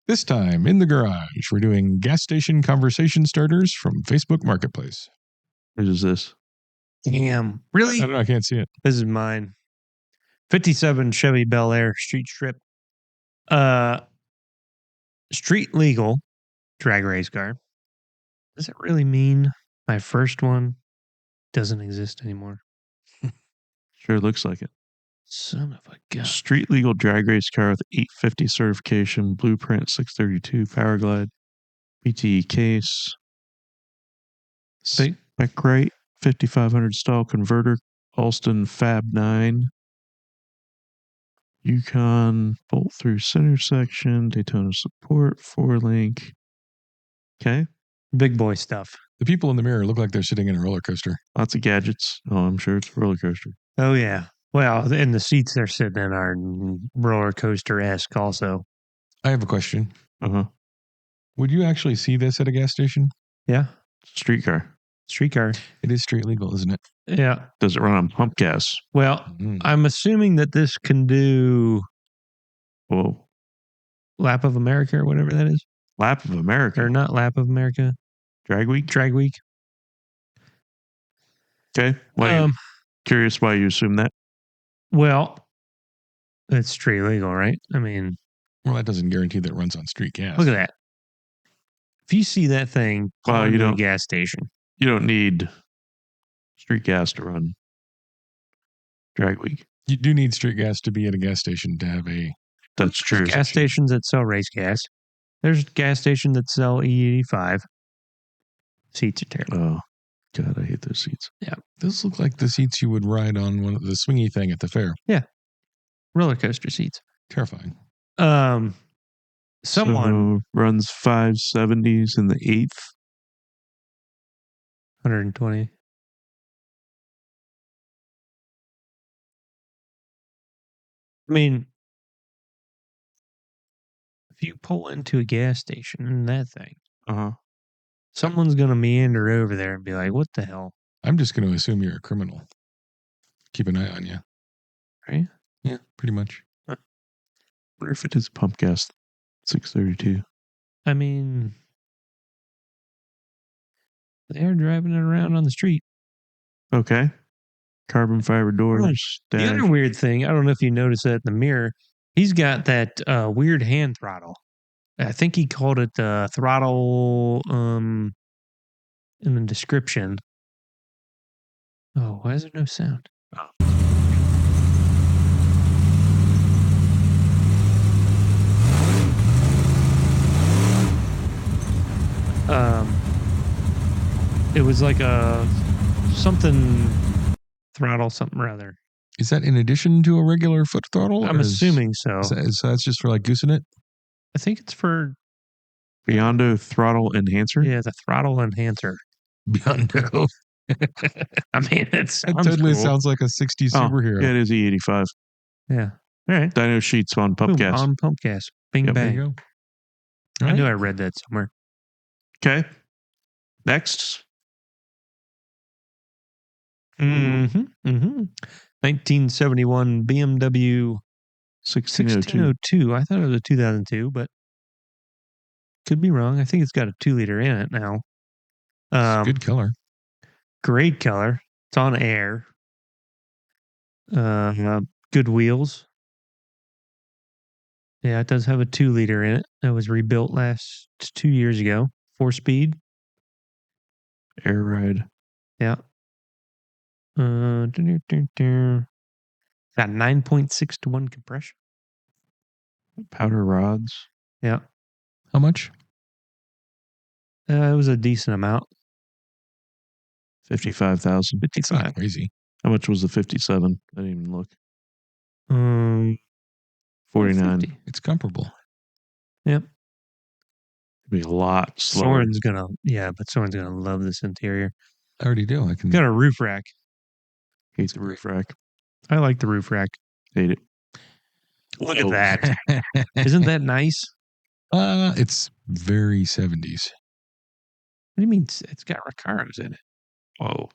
This time in the garage, we're doing gas station conversation starters from Facebook Marketplace. What is this? Damn. Really? I don't know. I can't see it. This is mine. 57 Chevy Bel Air Street Strip. Street legal drag race car. Does it really mean my first one doesn't exist anymore? Sure looks like it. Son of a gun. Street legal drag race car with 850 certification, blueprint 632, power glide, PTE case, spec right, 5500 stall converter, Alston Fab 9, Yukon bolt through center section, Daytona support, 4-link. Okay. Big boy stuff. The people in the mirror look like they're sitting in a roller coaster. Lots of gadgets. Oh, I'm sure it's a roller coaster. Oh, yeah. Well, and the seats they're sitting in are roller coaster-esque also. I have a question. Uh-huh. Would you actually see this at a gas station? Yeah. Streetcar. Streetcar. It is street legal, isn't it? Yeah. Does it run on pump gas? Well, I'm assuming that this can do Whoa. Lap of America or whatever that is. Lap of America. Or not Lap of America. Drag Week? Drag Week. Okay. Curious why you assume that? Well, it's street legal, right? I mean... Well, that doesn't guarantee that it runs on street gas. Look at that. If you see that thing you don't, a gas station. You don't need street gas to run Drag Week. You do need street gas to be at a gas station to have a... That's true. Gas stations that sell race gas. There's gas stations that sell E85. Seats are terrible. Oh, God, I hate those seats. Yeah. Those look like the seats you would ride on one of the swingy thing at the fair. Yeah. Roller coaster seats. Terrifying. Someone runs 570s in the 8th. 120. I mean, if you pull into a gas station in that thing, someone's going to meander over there and be like, what the hell? I'm just going to assume you're a criminal. Keep an eye on you. Right? Yeah, pretty much. I wonder if it is pump gas 632. I mean, they're driving it around on the street. Okay. Carbon fiber doors. The other weird thing, I don't know if you noticed that in the mirror, he's got that weird hand throttle. I think he called it the throttle in the description. Oh, why is there no sound? It was like a something throttle, something or other. Is that in addition to a regular foot throttle? I'm assuming so. So that's just for like goosing it? I think it's for Biondo throttle enhancer? Yeah, the throttle enhancer. Biondo. I mean, it totally sounds like a 60s superhero. Yeah, it is E85. Yeah. All right. Dyno sheets on pump gas. On pump gas. Bing, bang. There you go. I knew I read that somewhere. Okay. Next. 1971 BMW 1602. I thought it was a 2002, but could be wrong. I think it's got a 2-liter in it now. Good color. Great color. It's on air. Good wheels. Yeah, it does have a 2-liter in it. That was rebuilt 2 years ago. 4-speed. Air ride. Yeah. Got 9.6 to 1 compression. Powder rods. Yeah. How much? It was a decent amount. 55,000. 55. Crazy. How much was the 57? I didn't even look. 49. 50. It's comparable. Yep. It'd be a lot slower. Soren's gonna love this interior. I already do. I can. Got a roof rack. Hate the roof rack. I like the roof rack. Hate it. Look at that. Isn't that nice? It's very 70s. What do you mean? It's got Recaros in it. Whoa.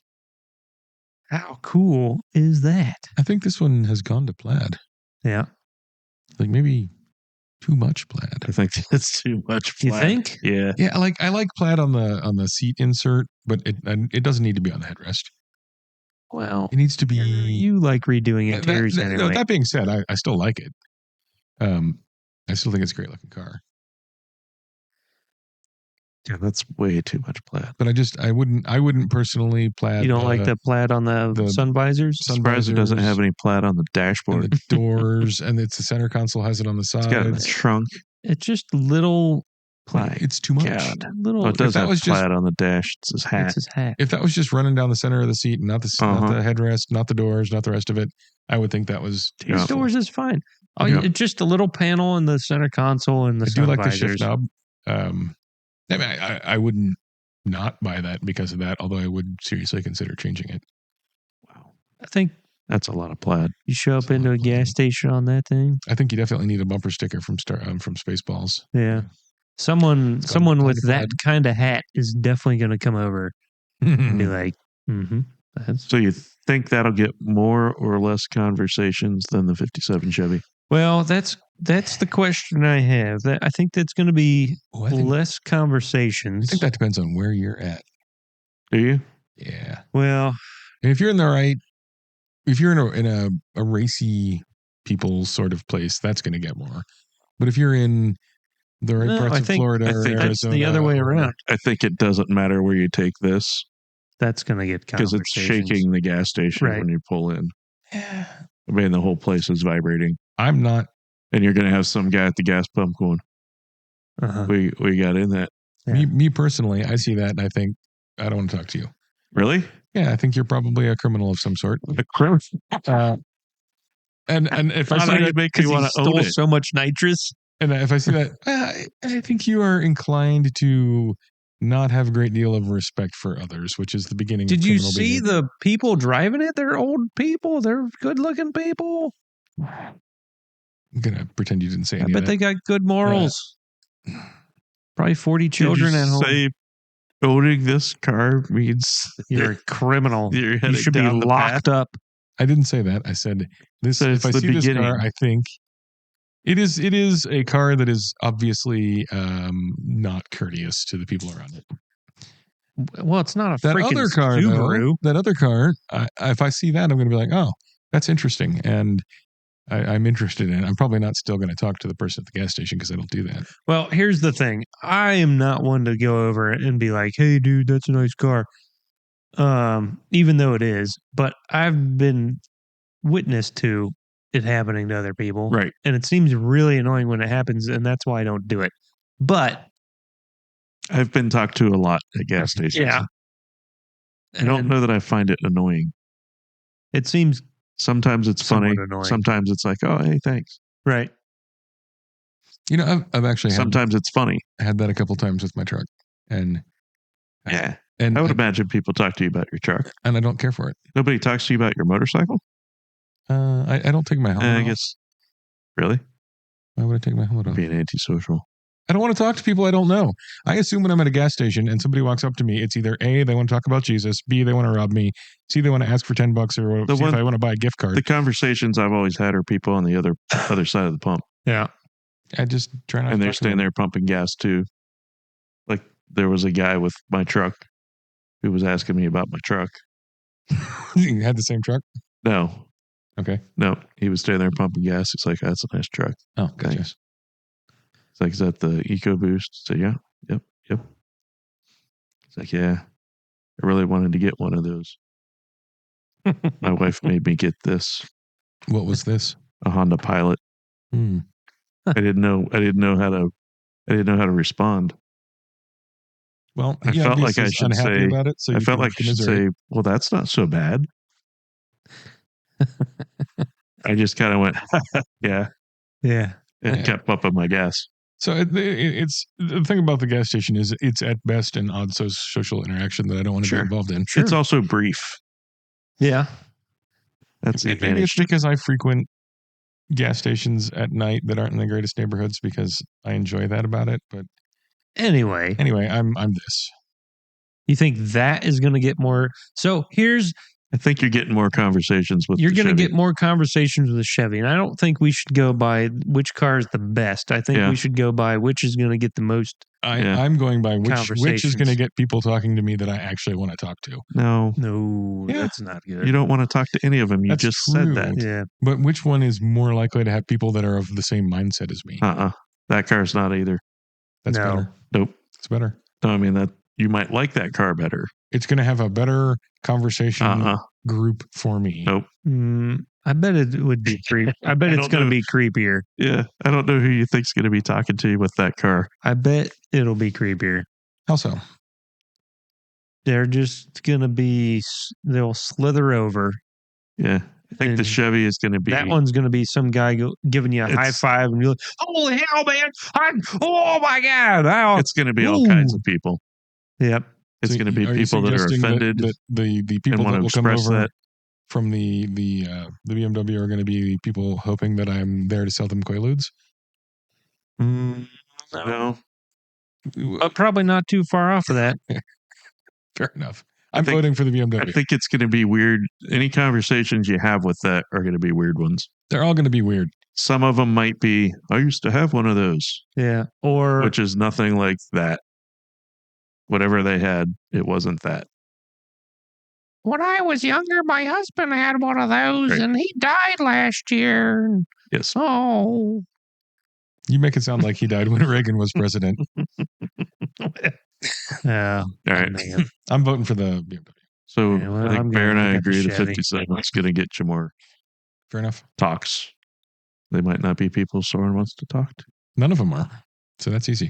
How cool is that? I think this one has gone to plaid. Yeah. Like maybe Too much plaid. I think that's too much. You plaid. think? Yeah. Yeah, I like plaid on the seat insert, but it doesn't need to be on the headrest. Well, It needs to be. you like redoing interiors no, anyway. that being said, I still like it. I still think it's a great looking car. Yeah, that's way too much plaid. But I wouldn't personally plaid. You don't like the plaid on the sun visors? Surprised it doesn't have any plaid on the and dashboard. the doors, and it's the center console has it on the It's got a sides. trunk. It's just little My It's too much. God. little. Oh, it does that have was just- plaid on the dash. It's his hat. It's his hat. If that was just running down the center of the seat, not the Uh-huh. headrest, not the doors, not the rest of it, I would think that was Yeah. tasteful. Doors is fine. Oh, Yeah. it's just a little panel in the center console and the I do sun like the visors. shift knob. I mean, I wouldn't not buy that because of that, although I would seriously consider changing it. Wow. I think That's a lot of plaid. you show up into a gas station on that thing. I think you definitely need a bumper sticker from Spaceballs. Yeah. Someone It's got with plenty that of kind of hat is definitely going to come over and be like, that's So you think that'll get more or less conversations than the 57 Chevy? well, that's the question I have. I think that's going to be Oh, I think less conversations. that depends on where you're at. Do you? Yeah. Well, And if you're in a racy people sort of place, that's going to get more. But if you're in the right No, parts I of think- Florida I or think that's Arizona, the other way or- around. I think it doesn't matter where you take this That's going to get because conversations. it's shaking the gas station Right. when you pull in. Yeah. I mean, the whole place is vibrating. I'm not. And you're going to have some guy at the gas pump going, Uh-huh. we got in that. Yeah. Me personally, I see that and I think I don't want to talk to you. Really? Yeah, I think you're probably a criminal of some sort. A criminal? And if I How see do you that, make me Because he want to own stole it? so much nitrous. and if I see that, I think you are inclined to not have a great deal of respect for others, which is the beginning. Did of you criminal see behavior. the people driving it? They're old people. They're good-looking people. I'm gonna pretend you didn't say I any bet of they that. got good morals. Probably 40 children Did at you home. say owning this car means You're a criminal. you're You heading should be down the locked up. I didn't say that. I said this. So If it's I the see this beginning. car, I think it is a car that is obviously not courteous to the people around it. Well, it's not a That freaking other car, Subaru. though, that other car, if I see that, I'm going to be like, oh, that's interesting, and I'm interested in it. I'm probably not still going to talk to the person at the gas station because I don't do that. Well, here's the thing. I am not one to go over and be like, "Hey, dude, that's a nice car," even though it is. But I've been witness to it happening to other people, right. and it seems really annoying when it happens, and that's why I don't do it. But I've been talked to a lot at gas stations. yeah, I don't and know that I find it annoying. It seems Sometimes it's funny. Somewhat annoying. Sometimes it's like, oh, hey, thanks. right. You know, I've actually Sometimes it's funny. had that a couple times with my truck, and Yeah. and I would imagine people talk to you about your truck. and I don't care for it. Nobody talks to you about your motorcycle? I don't take my helmet I off. guess. Really? Why would I take my helmet off? Being antisocial. I don't want to talk to people I don't know. I assume when I'm at a gas station and somebody walks up to me, it's either A, they want to talk about Jesus, B, they want to rob me, C, they want to ask for $10 or The C, one- if I want to buy a gift card. The conversations I've always had are people on the other side of the pump. Yeah. I just try not And to they're talk to staying them. there pumping gas too. Like there was a guy with my truck who was asking me about my truck. You had the same truck? No, Okay. no, he was staying there pumping gas. He's like, that's a nice truck. Oh, gotcha. Thanks. It's like, is that the EcoBoost? So yeah, yep. It's like, yeah, I really wanted to get one of those. My wife made me get this, What was this? a Honda Pilot. Hmm. I didn't know how to respond. Well, I yeah, felt I'm like I just should unhappy say- about it. So I you felt can like I should commiserate. say, well, that's not so bad. I just kind of went, yeah, Yeah. and Yeah. kept up on my gas. So it's the thing about the gas station is it's at best an odd social interaction that I don't want to Sure. be involved in. Sure. It's also brief. Yeah. That's the Maybe advantage. it's because I frequent gas stations at night that aren't in the greatest neighborhoods because I enjoy that about it. But Anyway, anyway, I'm this. you think that is going to get more? So here's I think you're getting more conversations with You're the going to Chevy. get more conversations with a Chevy. And I don't think we should go by which car is the best. I think Yeah. we should go by which is going to get the most. Yeah. I'm going by which is Conversations. going to get people talking to me that I actually want to talk to. No, No, Yeah. that's not good. you don't want to talk to any of them. You That's just said true. that. Yeah. But which one is more likely to have people that are of the same mindset as me? That car's not either. That's No. better. Nope. It's better. No, I mean that you might like that car better. It's going to have a better conversation group for me. Nope. I bet it would be creepy. I bet I it's don't going to know. be creepier. Yeah, I don't know who you think's going to be talking to you with that car. I bet it'll be creepier. How so? They're just going to be, they'll slither over. Yeah, I think the And Chevy is going to be That one's going to be some guy giving you a high It's- five and you're like, holy hell, man. Oh my God. It's going to be all kinds of people. Yep. It's So going to be are you people that are suggesting offended that the and people want that to will come express over that. from the BMW are going to be people hoping that I'm there to sell them Quaaludes? No, But probably not too far off of that. Fair enough. I I'm think- voting for the I BMW. think it's going to be weird. Any conversations you have with that are going to be weird ones. They're all going to be weird. Some of them might be, I used to have one of those, Yeah. Or which is nothing like that. Whatever they had, it wasn't that. when I was younger, my husband had one of those Right. and he died last year. Yes. Oh. You make it sound like he died when Reagan was president. Yeah. All right. Man. I'm voting for the BMW. So Yeah, well, I think I'm Bear and gonna I look at the agree the Chevy. 57 is going to get you more Fair enough. talks. They might not be people Soren wants to talk to. None of them are. So that's easy.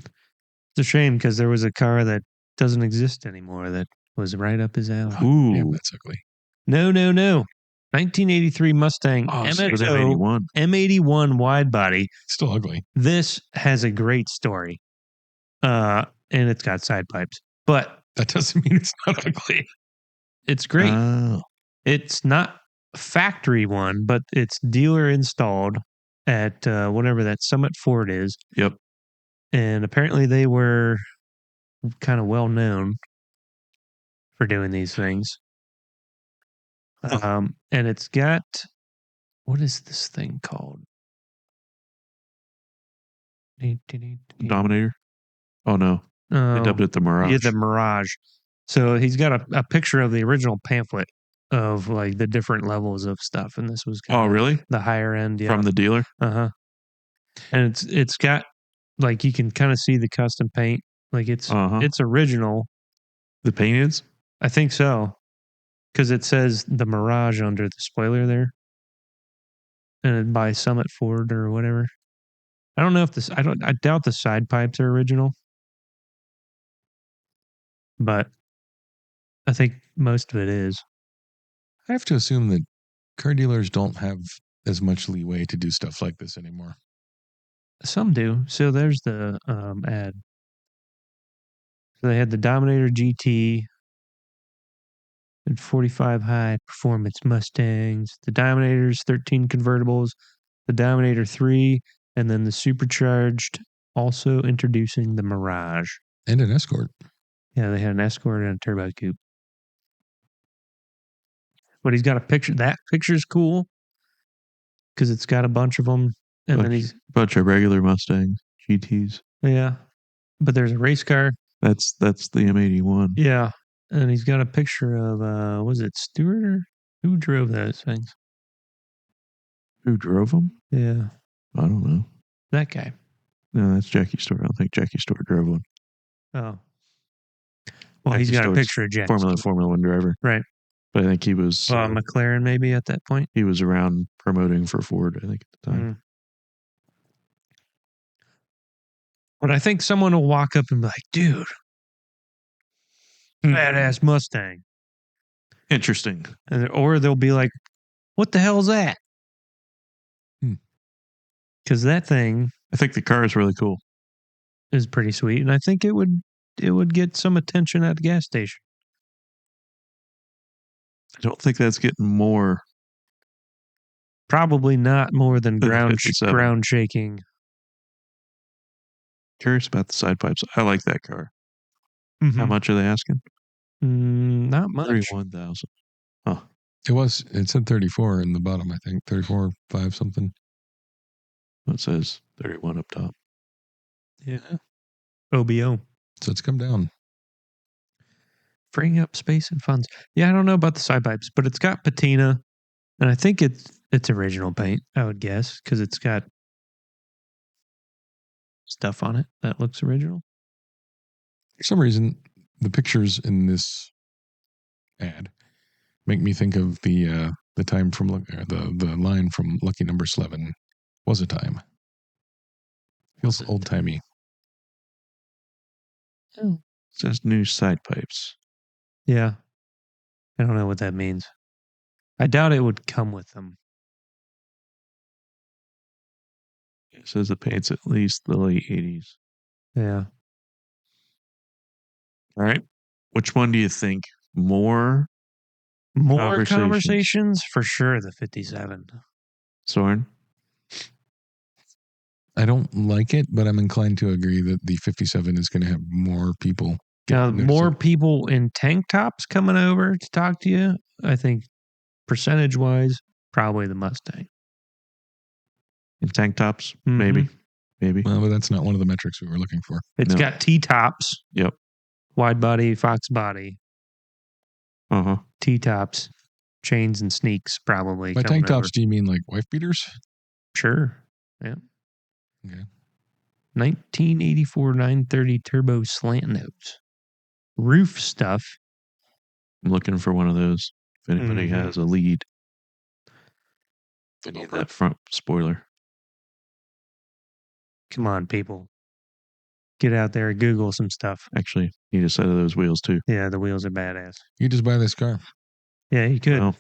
It's a shame because there was a car that doesn't exist anymore that was right up his alley. Ooh. Damn, that's ugly. No. 1983 Mustang Oh, so It was MXO 81. M81 wide body. Still ugly. This has a great story. And it's got side pipes. But That doesn't mean it's not ugly. it's great. Oh. It's not factory one, but it's dealer installed at whatever that Summit Ford is. Yep. And apparently they were kind of well known for doing these things. And it's got, what is this thing called? Dominator? Oh, no. They Oh, dubbed it the Mirage. yeah, the Mirage. So he's got a picture of the original pamphlet of like the different levels of stuff, and this was Oh, really? the higher end. Yeah. From the dealer? And it's got like you can kind of see the custom paint. Like it's original. The paint is? I think so, because it says the Mirage under the spoiler there, and by Summit Ford or whatever. I don't know if this. I doubt the side pipes are original, but I think most of it is. I have to assume that car dealers don't have as much leeway to do stuff like this anymore. Some do. So there's the ad. So they had the Dominator GT and 45 high performance Mustangs, the Dominators 13 convertibles, the Dominator 3, and then the supercharged, also introducing the Mirage. And an Escort. Yeah, they had an Escort and a turbo coupe. But he's got a picture. That picture's cool because it's got a bunch of them. And then he's, bunch of regular Mustangs, GTs. yeah. But there's a race car. That's the M81. Yeah. And he's got a picture of, was it Stewart or who drove those things? Who drove them? Yeah. I don't know. That guy. No, that's Jackie Stewart. I don't think Jackie Stewart drove one. Oh. Well, Jackie he's got Stewart's a picture of Jack. Formula One driver. Right. But I think he was McLaren maybe at that point. he was around promoting for Ford, I think, at the time. But I think someone will walk up and be like, dude, badass Mustang. Interesting. Or they'll be like, what the hell's that? Because that thing I think the car is really cool. is pretty sweet. And I think it would get some attention at the gas station. I don't think that's getting more. Probably not more than The ground 57. ground shaking. Curious about the side pipes. I like that car. How Mhm. much are they asking? Not much. 31,000. Huh. It said 34 in the bottom, I think. 34, 5 something. It says 31 up top. Yeah. OBO. So it's come down. Freeing up space and funds. Yeah, I don't know about the side pipes, but it's got patina, and I think it's original paint, I would guess, because it's got stuff on it that looks original. For some reason, the pictures in this ad make me think of the time from the line from Lucky Number 11. Was a time. Feels old timey. Oh. It says new side pipes. Yeah. I don't know what that means. I doubt it would come with them. It says the paint's at least the late 80s. Yeah. All right. Which one do you think? More Conversations? For sure, the 57. Soren? I don't like it, but I'm inclined to agree that the 57 is going to have more people. Now, notice more it. people in tank tops coming over to talk to you. I think percentage-wise, probably the Mustang. In tank tops? Mhm. Maybe. Maybe. Well, but that's not one of the metrics we were looking for. It's No. got T-tops. Yep. Wide body, Fox body, Uh-huh. T-tops, chains and sneaks probably. By coming tank tops, over. do you mean like wife beaters? Sure. Yeah. Okay. 1984 930 turbo slant nose. Roof stuff. I'm looking for one of those. If anybody Mhm. has a lead. I need that front spoiler. Come on, people. Get out there and Google some stuff. Actually, need a set of those wheels too. Yeah, the wheels are badass. You just buy this car. Yeah, you could. Well,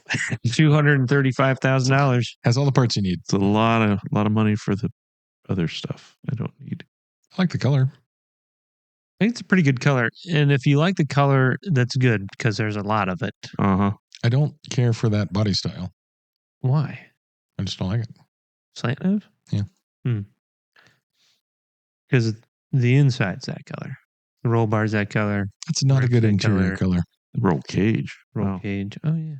$235,000. Has all the parts you need. it's a lot of money for the other stuff I don't need. I like the color. I think it's a pretty good color. And if you like the color, that's good because there's a lot of it. Uh-huh. I don't care for that body style. Why? I just don't like it. Slant nose? Yeah. Because the inside's that color. The roll bar's that color. It's not a good That interior color. The roll cage. Roll Wow. cage. Oh, yeah.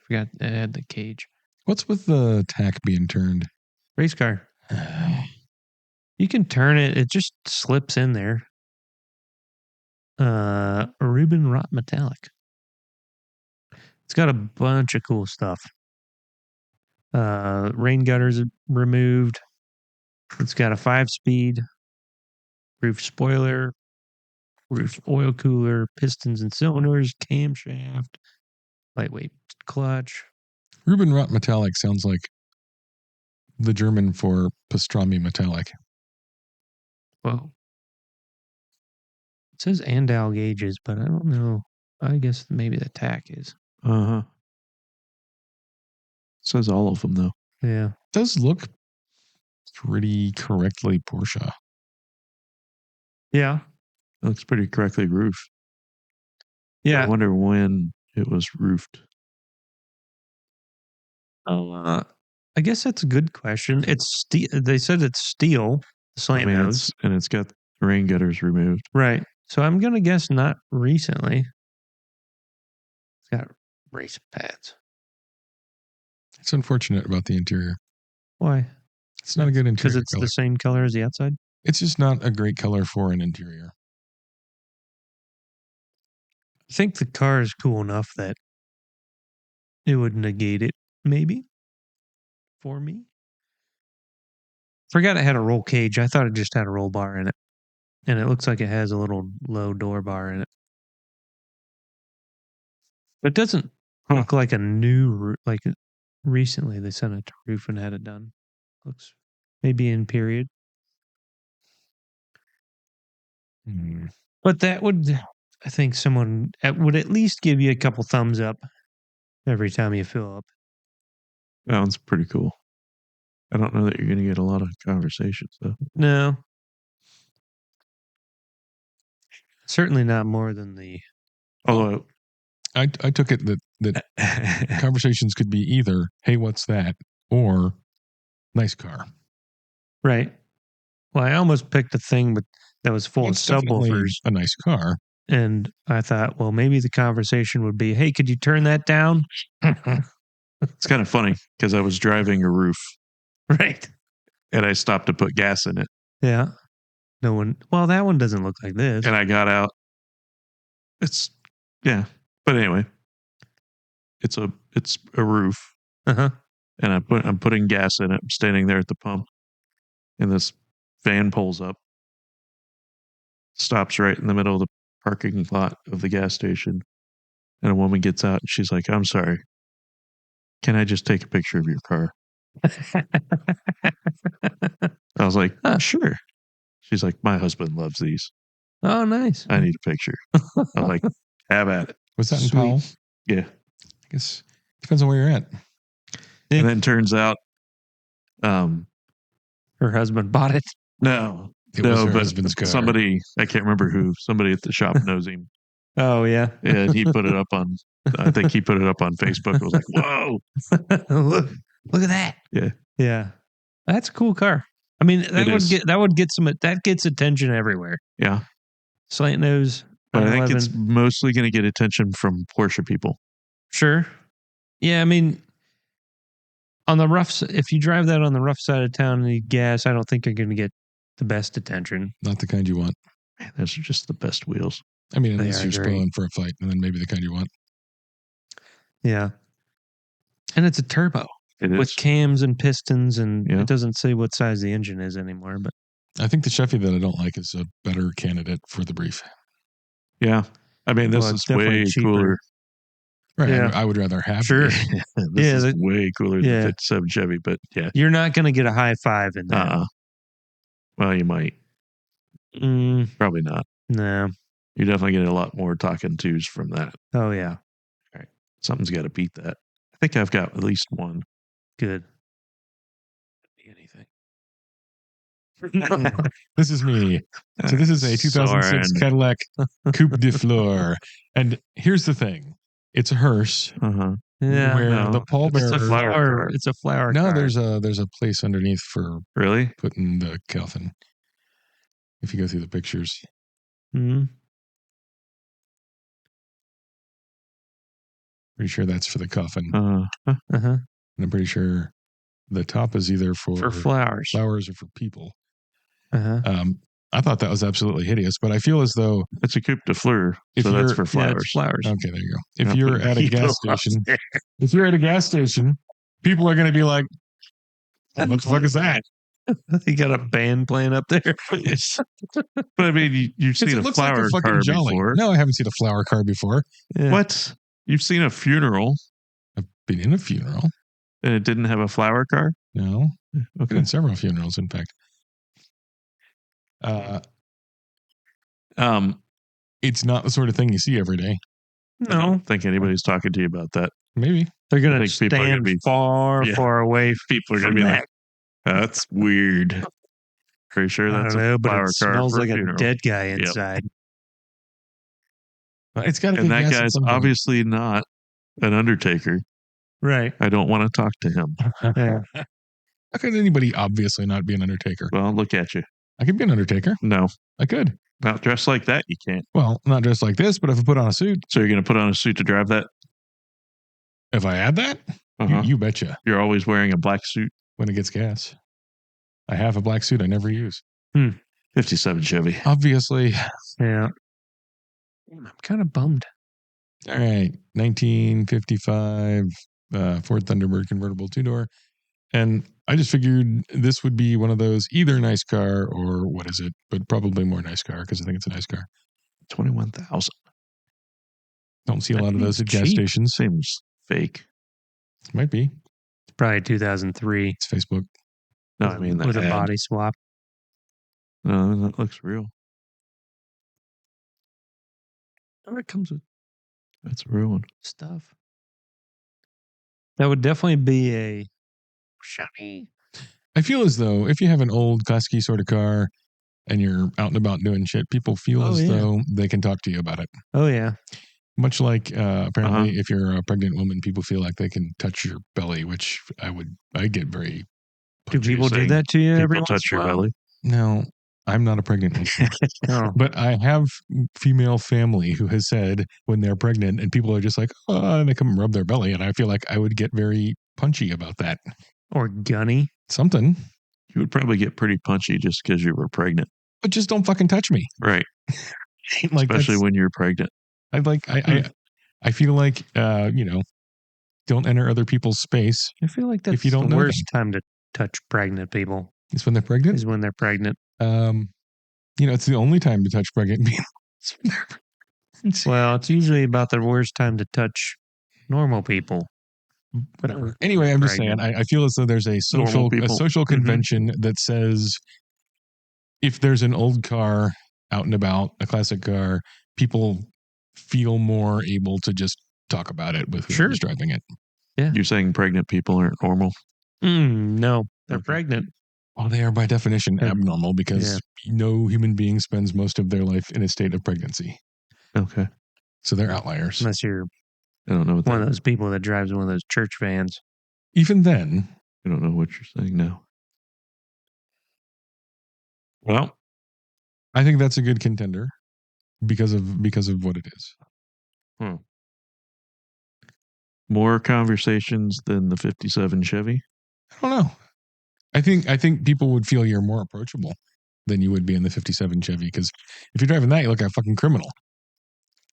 Forgot it had the cage. What's with the tack being turned? Race car. You can turn it. It just slips in there. Reuben Rot Metallic. It's got a bunch of cool stuff. Rain gutters removed. It's got a 5-speed. Roof spoiler. Roof oil cooler. Pistons and cylinders. Camshaft. Lightweight clutch. Reuben Rot Metallic sounds like the German for pastrami metallic. Whoa. It says Andal gauges, but I don't know. I guess maybe the tack is. Uh-huh. Says all of them though. Yeah. It does look pretty correctly Porsche. Yeah. It looks pretty correctly roofed. I Yeah. wonder when it was roofed. I guess that's a good question. It's steel. They said it's steel. The slant nose. It's got rain gutters removed. Right. So I'm going to guess not recently. It's got race pads. It's unfortunate about the interior. Why? It's not a good Because interior it's color. the same color as the outside? It's just not a great color for an interior. I think the car is cool enough that it would negate it, maybe, for me. Forgot it had a roll cage. I thought it just had a roll bar in it. And it looks like it has a little low door bar in it. But it doesn't look like a new, like recently they sent it to roof and had it done. Looks maybe in period. But that would, I think someone would at least give you a couple thumbs up every time you fill up. That one's pretty cool. I don't know that you're going to get a lot of conversations though. No. Certainly not more than the. Although I took it that conversations could be either, hey, what's that? Or nice car. Right. Well, I almost picked a thing, but that was full It's of definitely subwoofers. a nice car. And I thought, well, maybe the conversation would be, hey, could you turn that down? It's kind of funny because I was driving a roof Right. and I stopped to put gas in it. Yeah. No one. Well, that one doesn't look like this. And I got out. Yeah. But anyway, it's a roof, Uh-huh. and I'm putting gas in it. I'm standing there at the pump, and this van pulls up, stops right in the middle of the parking lot of the gas station, and a woman gets out and she's like, "I'm sorry, can I just take a picture of your car?" I was like, Huh. "Sure." She's like, "My husband loves these. Oh, nice. I need a picture." I'm like, "Have at it." Was that in Sweet. Powell? Yeah. I guess depends on where you're at. And then turns out, Her husband bought it. no, It was her but husband's car. somebody, I can't remember who, somebody at the shop knows him. Oh, yeah. And he put it up on, I think he put it up on Facebook. I was like, whoa. Look at that. Yeah. Yeah. That's a cool car. I mean, It is. that gets attention everywhere. Yeah. Slant nose. But I think 911. it's mostly going to get attention from Porsche people. Sure. Yeah, I mean, on the rough, if you drive that on the rough side of town and you gas, I don't think you're going to get the best attention. Not the kind you want. Man, those are just the best wheels. I mean, They unless are you're great. spoiling for a fight, and then maybe the kind you want. Yeah. And it's a turbo It with is. cams and pistons, and Yeah. it doesn't say what size the engine is anymore. But I think the Chevy that I don't like is a better candidate for the brief. Yeah. I mean, this Well, is it's definitely way cheaper. cooler. Right. Yeah. I would rather have Sure. it. This Yeah, is that- way cooler yeah. than 57 Chevy, but yeah. you're not going to get a high five in that. Well, you might. Probably not. No. You're definitely getting a lot more talking twos from that. Oh, yeah. Something's got to beat that. I think I've got at least one. Good. Anything. This is me. So this is a 2006 Soren. Cadillac Coupe de Fleur. And here's the thing. It's a hearse Uh-huh. Yeah. where no, the pallbearer... it's a flower car. It's a flower No, car. there's a place underneath for Really? putting the coffin. If you go through the pictures. Mhm. Pretty sure that's for the coffin. Uh-huh. And I'm pretty sure the top is either For flowers. flowers or for people. Uh-huh. I thought that was absolutely hideous, but I feel as though It's a Coupe de Fleur, If so that's you're- for Yeah, flowers. it's flowers. okay, there you go. If Not you're putting at a people gas up station, there. if you're at a gas station, people are going to be like, "What the fuck is that?" You got a band playing up there. But I mean, you've seen It a looks like flower a fucking car jolly. before. No, I haven't seen a flower car before. Yeah. What? You've seen a funeral I've been in a funeral. and it didn't have a flower car? No, been Okay. in several funerals, in fact. It's not the sort of thing you see every day. I No. don't think anybody's talking to you about that. Maybe. They're going I to think people are gonna stand be- far, Yeah. far away. People are going from to be that. like, "That's weird." Pretty sure I that's don't know, a but flower it car smells for like a funeral. dead guy inside. It's got to be And that gas at guy's some point. obviously not an undertaker. Right. I don't want to talk to him. Yeah. How could anybody obviously not be an undertaker? Well, look at you. I could be an undertaker. No, I could. not dressed like that. You can't. Well, not dressed like this, but if I put on a suit, So you're going to put on a suit to drive that? if I add that, Uh-huh. you betcha. You're always wearing a black suit. When it gets gas, I have a black suit I never use. 57 Chevy. Obviously. Yeah. I'm kind of bummed. All right. 1955 Ford Thunderbird convertible 2-door. And I just figured this would be one of those either nice car or what is it, but probably more nice car because I think it's a nice car. 21,000. Don't see a That lot of those at seems gas cheap. stations. Seems fake. Might be. It's probably 2003 It's Facebook. No, I mean, with that a ad. body swap. No, that looks real. Oh, it comes with That's a real one. stuff. That would definitely be a shiny. I feel as though if you have an old classic sort of car and you're out and about doing shit, people feel Oh, as yeah. though they can talk to you about it. Oh, yeah. Much like apparently if you're a pregnant woman, people feel like they can touch your belly, which I get very Do What are you people do saying? that to you every People once touch in a your while? belly. no. I'm not a pregnant woman. Oh, But I have female family who has said when they're pregnant and people are just like, oh, and they come and rub their belly. And I feel like I would get very punchy about that. or gunny. Something, You would probably get pretty punchy just because you were pregnant. but just don't fucking touch me. Right. Like, Especially that's, when you're pregnant. I feel like, don't enter other people's space. I feel like that's If you don't the know worst time to touch pregnant people It's when they're pregnant. is when they're pregnant. It's the only time to touch pregnant people. It's when they're pregnant. Well, it's usually about the worst time to touch normal people. Whatever. Anyway, I'm just saying, Pregnant. I feel as though there's a social people. social convention that says if there's an old car out and about, a classic car, people feel more able to just talk about it with whoever's driving it. You're saying pregnant people aren't normal? No, they're Okay. pregnant. Well, they are by definition Yeah. abnormal because no human being spends most of their life in a state of pregnancy. Okay. So they're outliers. Unless you're I don't know what one that of those people that drives one of those church vans. Even then, I don't know what you're saying now. Well, I think that's a good contender because of what it is. more conversations than the 57 Chevy. I don't know. I think people would feel you're more approachable than you would be in the 57 Chevy because if you're driving that, you look like a fucking criminal.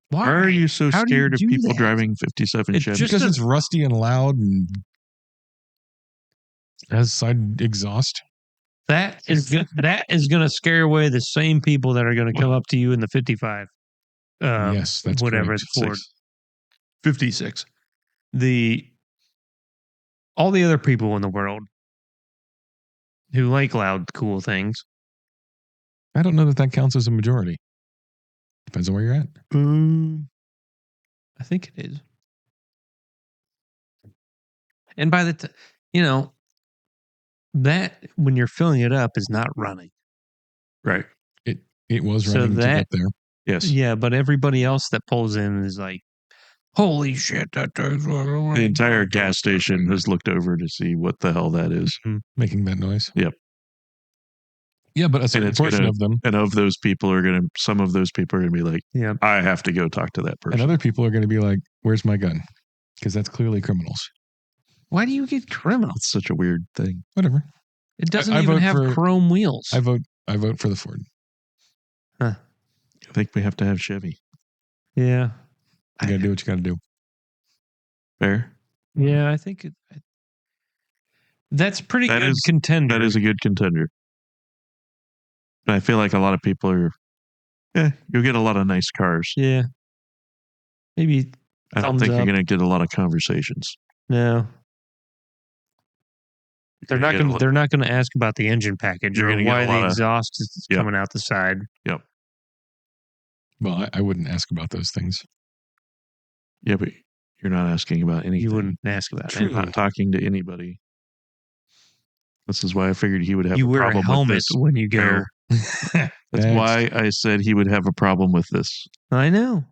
Why are you so How do you scared of do people that? driving 57 It's Chevy? just Because a- it's rusty and loud and has side exhaust. That is going to scare away the same people that are going to come up to you in the 55. Yes, that's whatever correct. the Ford 56. All the other people in the world who like loud, cool things. I don't know that counts as a majority. Depends on where you're at. I think it is. And by the time, that when you're filling it up is not running. Right. It was So running to that- get there. Yes. Yeah, but everybody else that pulls in is like, holy shit, that takes The entire gas station has looked over to see what the hell that is. Making that noise. Yep. Yeah, but a certain it's portion gonna- of them, And some of those people are going to be like, Yeah. I have to go talk to that person. and other people are going to be like, "Where's my gun?" Because that's clearly criminals. Why do you get criminals? It's such a weird thing. Whatever. It doesn't I even vote have for- chrome wheels. I vote for the Ford. I think we have to have Chevy. Yeah. You got to do what you got to do. Fair. Yeah, I think that's pretty That good is- contender. That is a good contender. But I feel like a lot of people are, you'll get a lot of nice cars. Yeah. Maybe I don't Thumbs think you're up. going to get a lot of conversations. no. They're not You're going. gonna They're not going to ask about the engine package You're or gonna get why a lot the of- exhaust is Yep. coming out the side. Well, I wouldn't ask about those things. Yeah, but you're not asking about anything. You wouldn't ask about You're it. not talking to anybody. This is why I figured he would have You a wear a problem with helmet this. when you go. Fair. That's Next. why I said he would have a problem with this. I know.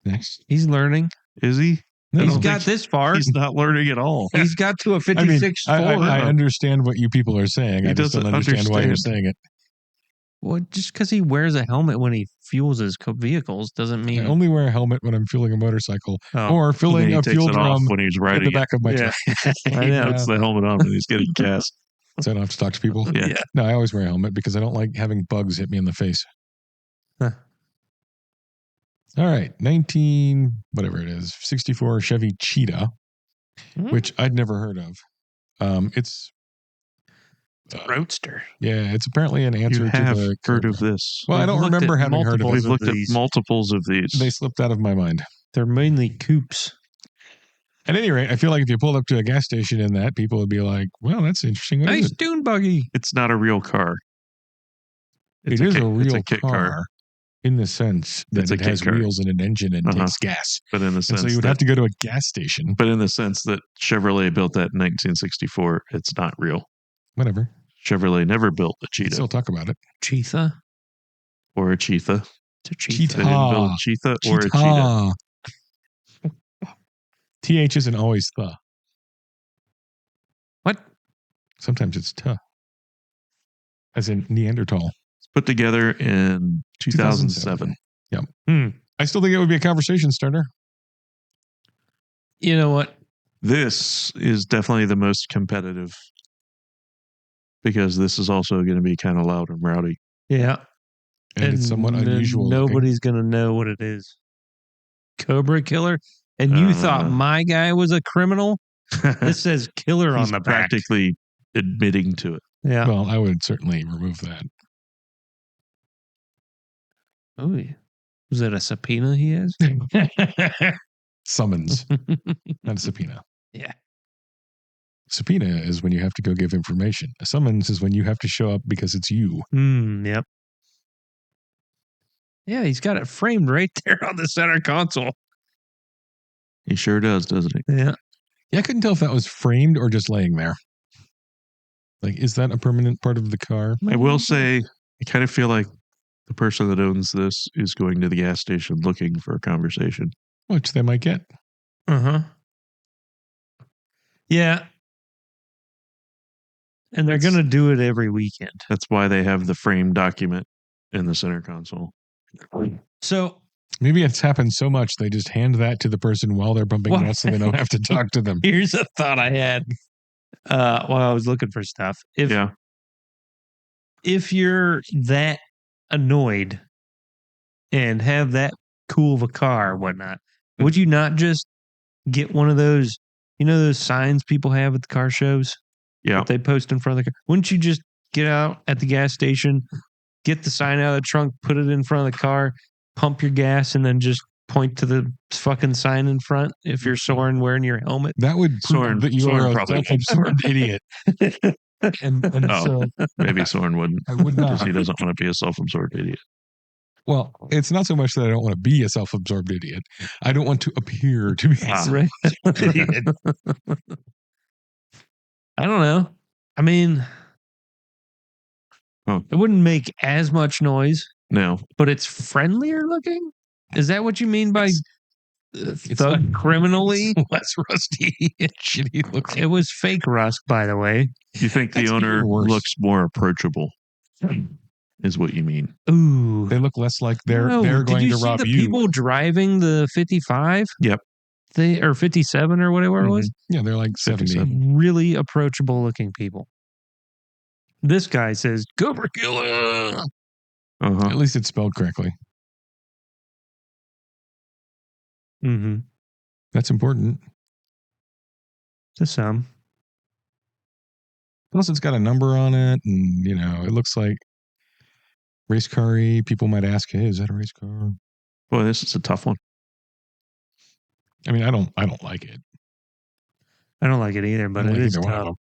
Next. He's learning. Is he? No, He's no. got this far. He's not learning at all. He's got to a I mean, 56 I Ford. understand what you people are saying. He I just don't doesn't understand why you're understand. saying it. Well, just because he wears a helmet when he fuels his vehicles doesn't I mean. only wear a helmet when I'm fueling a motorcycle Oh, or And then filling he a takes fuel it off drum when he's at riding the it. back of my Yeah. truck. I He know. puts the helmet on when he's getting gas. So I don't have to talk to people. Yeah. No, I always wear a helmet because I don't like having bugs hit me in the face. Huh. All right, 64 Chevy Cheetah, Hmm? which I'd never heard of. It's Roadster. yeah, it's apparently an answer You to have the heard Cobra. of this. Well, I We've don't looked remember at having heard of multiples it. We've of looked at these. multiples of these. They slipped out of my mind. They're mainly coupes. At any rate, I feel like if you pulled up to a gas station in that, people would be like, "Well, that's interesting. What is Nice it?" dune buggy. It's not a real car. It is a it's real a kit car in the sense that It's a it kit has car. wheels and an engine and Uh-huh. takes gas. But in the And sense so you would that, have to go to a gas station. but in the sense that Chevrolet built that in 1964, it's not real. Whatever. Chevrolet never built a We'd Cheetah still talk about it. Cheetah. or a Cheetah. It's a cheetah. They didn't build a Cheetah or a Cheetah. TH isn't always the. What? Sometimes it's tuh. as in Neanderthal. It's put together in 2007. Yep. Hmm. I still think it would be a conversation starter. You know what? This is definitely the most competitive because this is also going to be kind of loud and rowdy. Yeah. And it's somewhat unusual. looking. Nobody's going to know what it is. Cobra Killer? And you thought my guy was a criminal? It says killer on He's the back. practically admitting to it. Yeah. Well, I would certainly remove that. Oh, yeah. Was that a subpoena he has? Summons, not a subpoena. Yeah. Subpoena is when you have to go give information. A summons is when you have to show up because it's you. Yep. Yeah, he's got it framed right there on the center console. He sure does, doesn't he? Yeah. Yeah, I couldn't tell if that was framed or just laying there. Like, is that a permanent part of the car? I will say, I kind of feel like the person that owns this is going to the gas station looking for a conversation. Which they might get. Uh-huh. Yeah. And they're going to do it every weekend. That's why they have the framed document in the center console. So Maybe it's happened so much they just hand that to the person while they're pumping Well- gas so they don't have to talk to them. here's a thought I had while I was looking for stuff. If you're that annoyed and have that cool of a car or whatnot, would you not just get one of those, those signs people have at the car shows Yeah. that they post in front of the car? Wouldn't you just get out at the gas station, get the sign out of the trunk, put it in front of the car, pump your gas, and then just point to the fucking sign in front if you're Soren wearing your helmet? That would prove Soren- that you Soren are a probably- self-absorbed idiot. And Oh. so Maybe Soren wouldn't. I would Because not. he doesn't want to be a self-absorbed idiot. Well, it's not so much that I don't want to be a self-absorbed idiot. I don't want to appear to be a Ah. Right? self-absorbed idiot. I don't know. I mean, Huh. it wouldn't make as much noise, No. but it's friendlier looking. Is that what you mean by It's thug like- criminally? less rusty and shitty looking. It was fake rust, by the way. You think the That's owner even worse. looks more approachable, is what you mean. Ooh. They look less like they're No, going did you to see rob the you. people driving the 55? Yep. Or 57 or whatever it was? Yeah, they're like 70. 57. Really approachable looking people. This guy says, Cobra Killer. Uh-huh. At least it's spelled correctly. Mm-hmm. That's important. To some. Plus, it's got a number on it, and it looks like race car-y. People might ask, "Hey, is that a race car?" Boy, this is a tough one. I mean, I don't like it. I don't like it either, but I don't it like is either one of tough.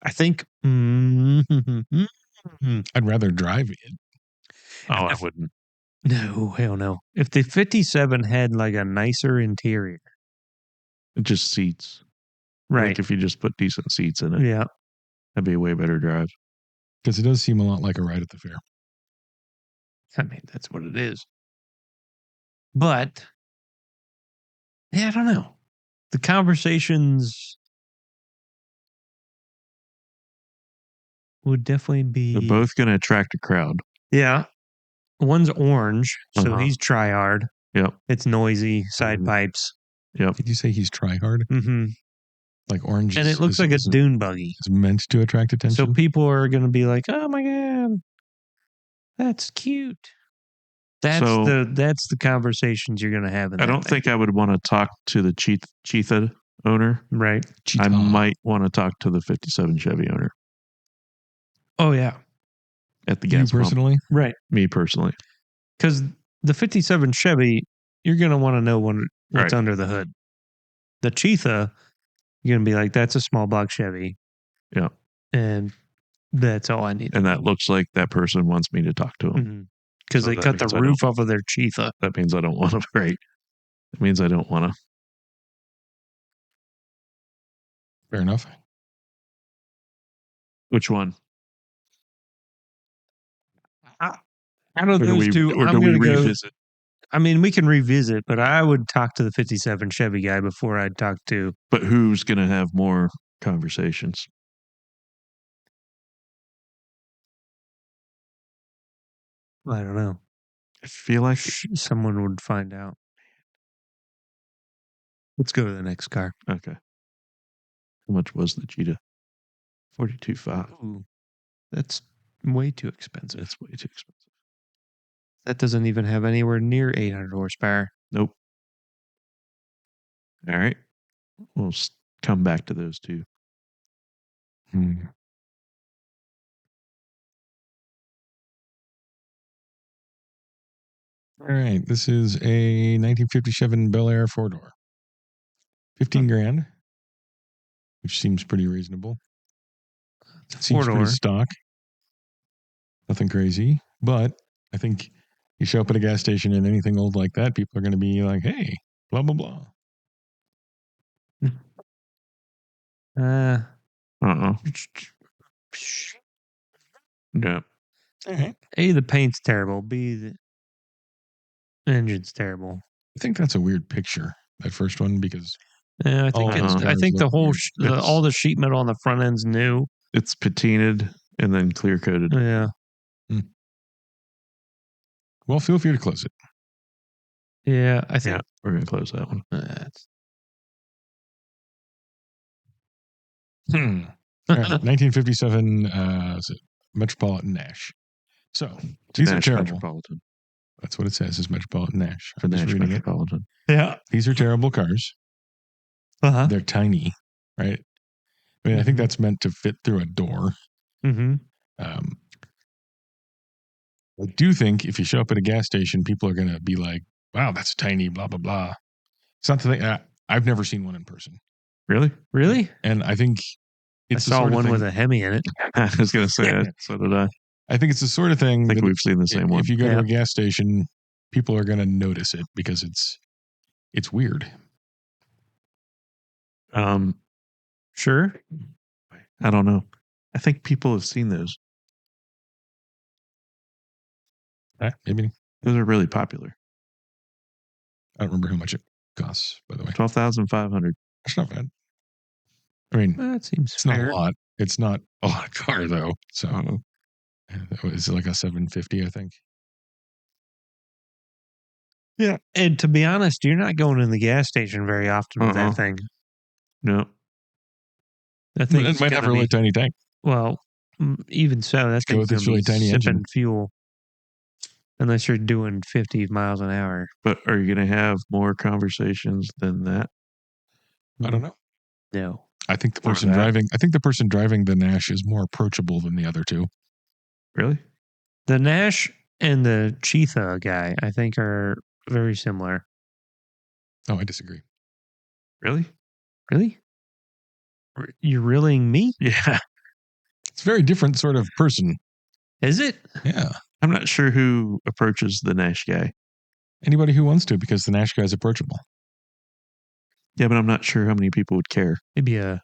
I think. I'd rather drive it. Oh, I wouldn't. No, hell no. If the 57 had like a nicer interior, Just seats. right? Like if you just put decent seats in it, Yeah. that'd be a way better drive. Because it does seem a lot like a ride at the fair. I mean, that's what it is. But, yeah, I don't know. The conversations would definitely be. They're both going to attract a crowd. Yeah. One's orange, so Uh-huh. he's try-hard. Yep. It's noisy, side Mhm. pipes. Yep. Did you say he's try-hard? Mm-hmm. Like orange And is- it looks is- like a is- dune buggy. is meant to attract attention? So people are going to be like, "Oh my god, that's cute." That's So- that's the conversations you're going to have. In I that don't thing. think I would want to talk to the Cheetah owner. Right. Cheetah. I might want to talk to the 57 Chevy owner Oh yeah. at the You gas pump. personally? Right. Me personally. Because the 57 Chevy, you're going to want to know what's Right. under the hood. The Cheetah, you're going to be like, that's a small block Chevy. Yeah. And that's all I need. And that looks like that person wants me to talk to him. Because So they that cut the means I roof off of their Cheetah. That means I don't want to. Right. That means I don't want to. Fair enough. Which one? Out of Or do those we, two, or I'm do we going to go. revisit? I mean, we can revisit, but I would talk to the 57 Chevy guy before I'd talk to. But who's going to have more conversations? I don't know. I feel like Someone would find out. Let's go to the next car. okay. How much was the Cheetah? 42.5. Ooh, that's way too expensive. That's way too expensive. That doesn't even have anywhere near 800 horsepower. Nope. All right. We'll come back to those two. Hmm. All right. This is a 1957 Bel Air 4-door. 15 grand, which seems pretty reasonable. Seems pretty 4-door. stock. Nothing crazy. But I think you show up at a gas station and anything old like that, people are going to be like, hey, blah, blah, blah. Uh-uh. Yeah. All right. A, the paint's terrible. B, the engine's terrible. I think that's a weird picture, that first one, because Yeah, I think all those I cars think the look whole weird. all the sheet metal on the front end's new. It's patinaed and then clear coated. Yeah. Well, feel free to close it. Yeah, I think Yeah, we're going to close that one. that's All right. 1957 is it Metropolitan Nash. So these are Nash terrible. Metropolitan. That's what it says, is Metropolitan Nash. For I'm just Nash reading it. Metropolitan. yeah. These are terrible cars. Uh-huh. They're tiny, right? I mean, I think Mhm. that's meant to fit through a door. Mm-hmm. I do think if you show up at a gas station, people are going to be like, wow, that's tiny, blah, blah, blah. It's not the thing. I've never seen one in person. Really? Really? And I think it's I the saw sort of one thing, with a Hemi in it. I was going to say that. So did I. I think it's the sort of thing I think that we've seen the same one. if you go to Yeah. a gas station, people are going to notice it because it's weird. Sure. I don't know. I think people have seen those. Maybe. Those are really popular. I don't remember how much it costs, by the way. 12,500. That's not bad. I mean, That seems it's fair. not a lot. It's not a lot of car, though. So it's like a 750, I think. Yeah. And to be honest, you're not going in the gas station very often with Uh-uh. that thing. No. That thing It might have a really tiny tank. well, even so, that go thing's with going its to really be tiny sipping engine. fuel unless you're doing 50 miles an hour. But are you going to have more conversations than that? I don't know. No. I think the Or person driving the Nash is more approachable than the other two. Really? The Nash and the Cheetah guy, I think, are very similar. Oh, I disagree. Really? Really? You're reeling me? Yeah. It's a very different sort of person. Is it? Yeah. I'm not sure who approaches the Nash guy. Anybody who wants to, because the Nash guy's approachable. Yeah, but I'm not sure how many people would care. Maybe a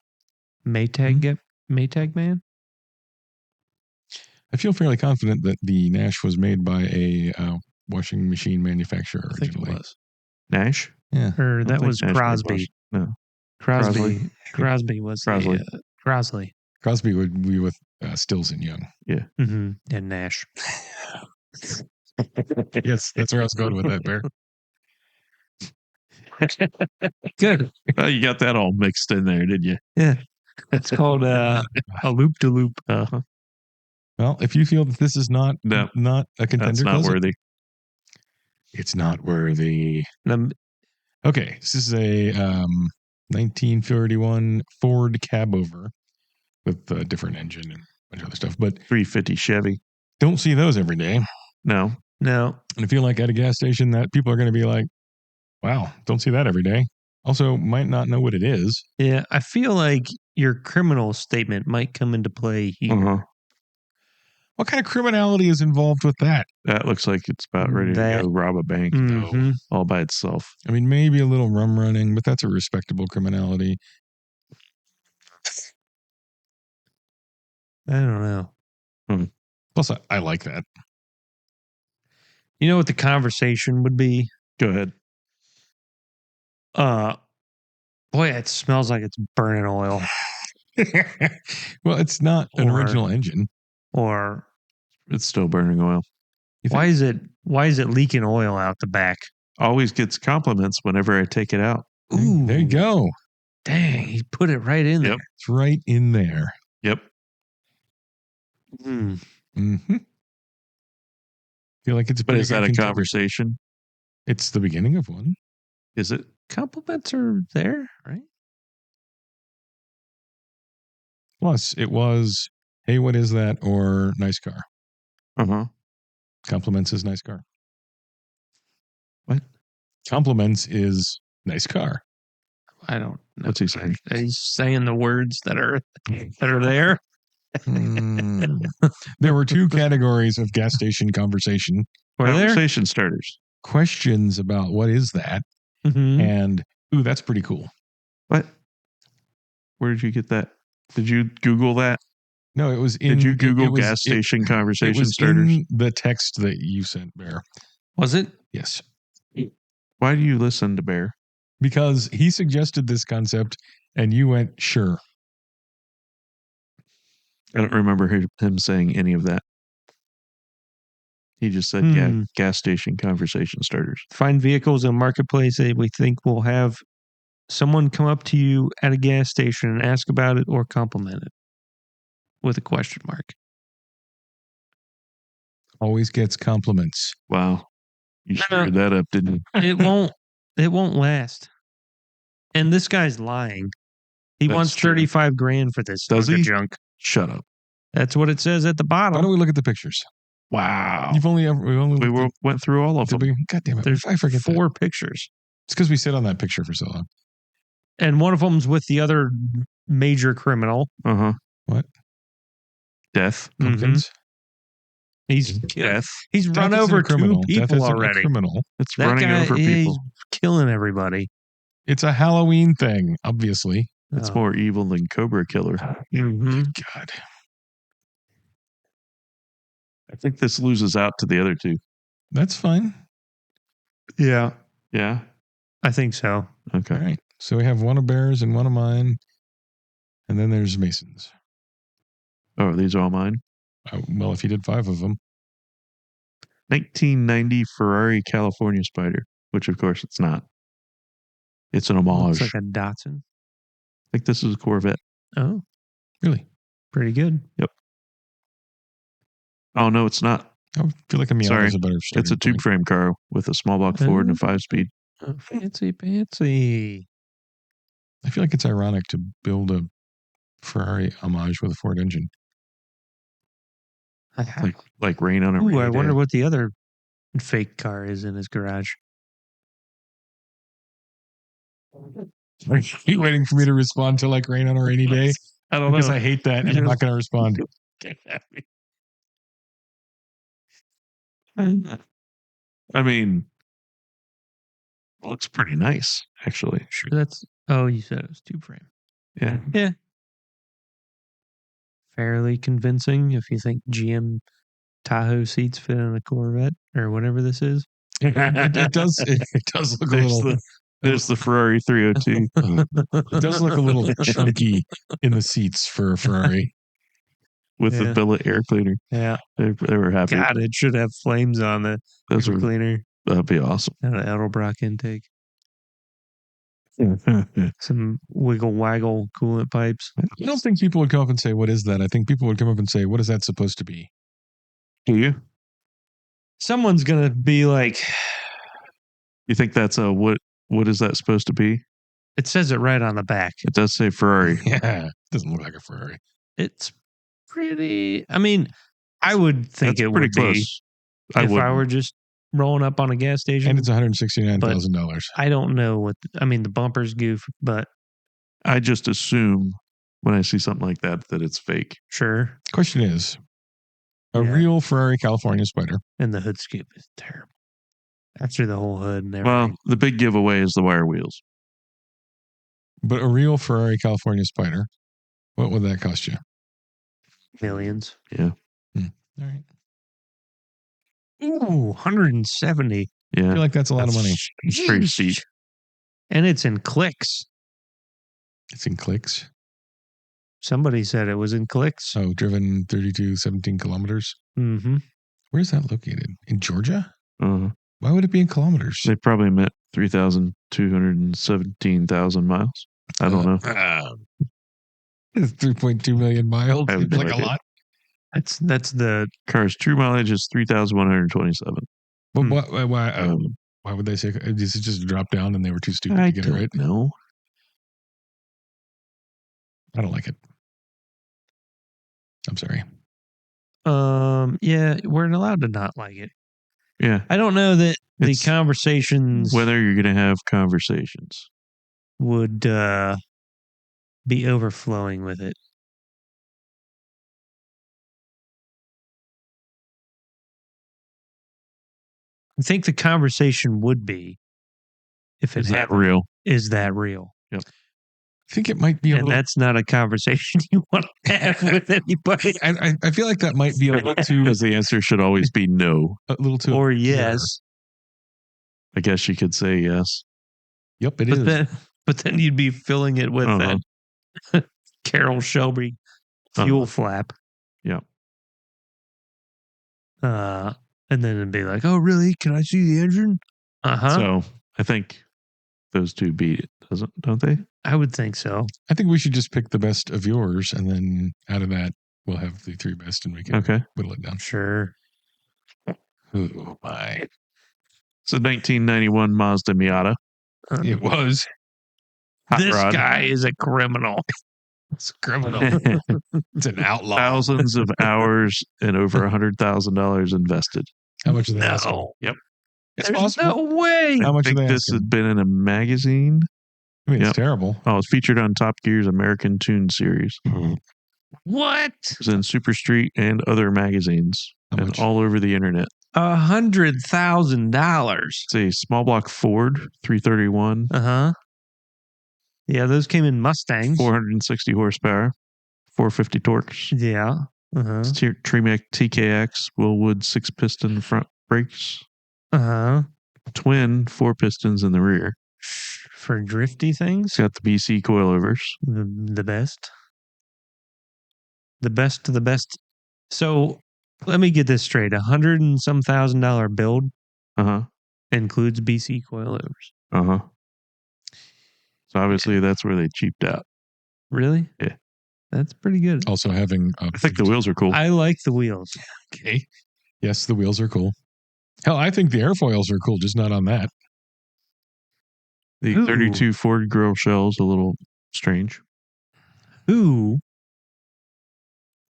Maytag Maytag man? I feel fairly confident that the Nash was made by a washing machine manufacturer I think it originally. was. Nash? Yeah. Or I don't that think was Nash made Crosby. Wash- No. Crosby. Crosby was Crosley. Crosley. Crosby would be with Stills and Young. Mm-hmm. And Nash. Yes, that's where I was going with that, Bear. Good. Oh, you got that all mixed in there, didn't you? Yeah. It's called a loop to loop. Uh-huh. Well, if you feel that this is not No, a contender, that's not close it. worthy. It's not worthy. Okay, this is a 1931 Ford Cabover with a different engine and a bunch of other stuff, but 350 Chevy. don't see those every day. No. No. And I feel like at a gas station that people are going to be like, wow, don't see that every day. Also, might not know what it is. Yeah, I feel like your criminal statement might come into play here. Uh-huh. What kind of criminality is involved with that? That looks like it's about ready to go rob a bank Mhm. all by itself. I mean, maybe a little rum running, but that's a respectable criminality. I don't know. Plus, I like that. You know what the conversation would be? Go ahead. Boy, it smells like it's burning oil. Well, it's not an Or- original engine. Or It's still burning oil. You why think? is it leaking oil out the back? Always gets compliments whenever I take it out. There you go. Dang, he put it right in Yep. It's right in there. Yep. there. Mm. Mm-hmm. Feel like it's a But pretty is that good a contender. conversation? It's the beginning of one. Is it? Compliments are there, right? Plus, it was, hey, what is that? Or nice car. Uh-huh. Compliments is nice car. What? Compliments is nice car. I don't know. What's he saying? He's saying the words that are there. There were two categories of gas station conversation. Were there? Conversation starters. Questions about what is that? Mhm. And, ooh, that's pretty cool. What? Where did you get that? Did you Google that? No, it was in. Did you Google it was- gas station It conversation was starters? in the text that you sent, Bear. Was it? Yes. Why do you listen to Bear? Because he suggested this concept and you went, sure. I don't remember him saying any of that. He just said, yeah, gas station conversation starters. Find vehicles in marketplace that we think will have someone come up to you at a gas station and ask about it or compliment it with a question mark. Always gets compliments. Wow. You No, screwed that up, didn't you? It won't last. And this guy's lying. He That's wants true. 35 grand for this Does hunk of he? junk. Shut up. That's what it says at the Why bottom. don't we look at the pictures? Wow. We only Went through all of did them. we? God damn it. There's I forget 4 pictures. It's because we sit on that picture for so long. And one of them's with the other major criminal. Uh-huh. What? Death. Pumpkins? He's Death. He's Death run isn't over a criminal. 2 Death people isn't a already. criminal. It's That running guy over is people. killing everybody. It's a Halloween thing, obviously. It's Oh. more evil than Cobra Killer. Mhm. God. I think this loses out to the other two. That's fine. Yeah, Yeah. I think so. Okay. All right. So we have one of Bear's and one of mine. And then there's Mason's. Oh, these are all mine. Well, if you did 5 of them. 1990 Ferrari California Spider, which of course it's not. It's an homage. Looks like a Datsun. I think this is a Corvette. Oh, Really? pretty good. Oh, no, it's not. I feel like a Miata Sorry. is a better It's a starting tube point. frame car with a small block Ford and a 5-speed. Oh, fancy. I feel like it's ironic to build a Ferrari homage with a Ford engine. Like rain on a Ooh, rainy I wonder day. what the other fake car is in his garage. Are you waiting for me to respond to like rain on a rainy day? I don't Because know. I hate that and I'm not going to respond. I mean, looks pretty nice, actually. Sure, that's. Oh, you said it was tube frame. Yeah. Fairly convincing if you think GM Tahoe seats fit in a Corvette or whatever this is. It does look a little. There's the Ferrari 302. It does look a little chunky in the seats for a Ferrari. With the Yeah. billet air cleaner. Yeah. They were happy. God, it should have flames on the Those air are, cleaner that'd be awesome. and an Edelbrock intake. Some wiggle waggle coolant pipes. I don't think people would come up and say, "What is that?" I think people would come up and say, "What is that supposed to be?" Do you? Someone's gonna be like, You think that's a what is that supposed to be? it says it right on the back. It does say Ferrari. Yeah, it doesn't look like a Ferrari. It's pretty. I mean, I would think That's it pretty would be close. if I wouldn't. were just rolling up on a gas station. And it's $169,000. I don't know what. I mean, the bumper's goof, but I just assume when I see something like that it's fake. sure. Question is, a Yeah. real Ferrari California Spider. And the hood scoop is terrible. After the whole hood and everything. Well, the big giveaway is the wire wheels. But a real Ferrari California Spider, what would that cost you? Millions. All right. Ooh, 170. I Yeah, feel like that's a lot of money. it's pretty steep. And it's in clicks. It's in clicks. Somebody said it was in clicks. Oh, driven 17 kilometers. Mm-hmm. Where's that located? In Georgia? Uh, Why would it be in kilometers? they probably meant 3,217,000 miles. I don't know. It's 3.2 million miles. I would Like like a it. lot. That's the Car's true mileage is 3,127. But Hmm. why would they say? Is it just drop down and they were too stupid I to get it don't right? know. I don't like it. I'm sorry. yeah, we're allowed to not like it. Yeah, I don't know that the It's conversations whether you're going to have conversations. would be overflowing with it. I think the conversation would be if it Is that happened. real? Is that real? I think it might be a And little. that's not a conversation you want to have with anybody. I feel like that might be a little too Because the answer should always be no. Or yes. I guess you could say yes. Yep, it is. But then you'd be filling it with Uh-huh. that Carol Shelby fuel flap. Yeah. And then it'd be like, oh, really? Can I see the engine? Uh-huh. So I think those two beat it, don't they? I would think so. I think we should just pick the best of yours, and then out of that, we'll have the three best, and we can Okay. whittle it down. Sure. Oh my! It's a 1991 Mazda Miata. It was. Hot This rod. guy is a criminal. It's criminal. It's an outlaw. Thousands of hours and over $100,000 invested. How much are they asking? No. Yep. It's There's possible. no way. How much I are think they this asking? had been in a magazine. I mean, Yep. it's terrible. Oh, it's featured on Top Gear's American Tune series. What? It's in Super Street and other magazines How and much? all over the internet. $100,000. It's a small block Ford 331, Uh-huh. Yeah, those came in Mustangs. 460 horsepower, 450 torques. Yeah. Uh-huh. It's Tremec TKX, Willwood 6-piston front brakes, Uh-huh. twin 4 pistons in the rear. For drifty things? It's got the BC coilovers. The best. The best of the best. So let me get this straight. $100 and some $1,000 build Uh-huh. includes BC coilovers. Uh-huh. So obviously that's where they cheaped out. Really? Yeah. That's pretty good. Also having. I think the wheels are cool. I like the wheels. Okay. Yes, the wheels are cool. Hell, I think the airfoils are cool, just not on that. The Ooh. 32 Ford grill shell's a little strange. Ooh.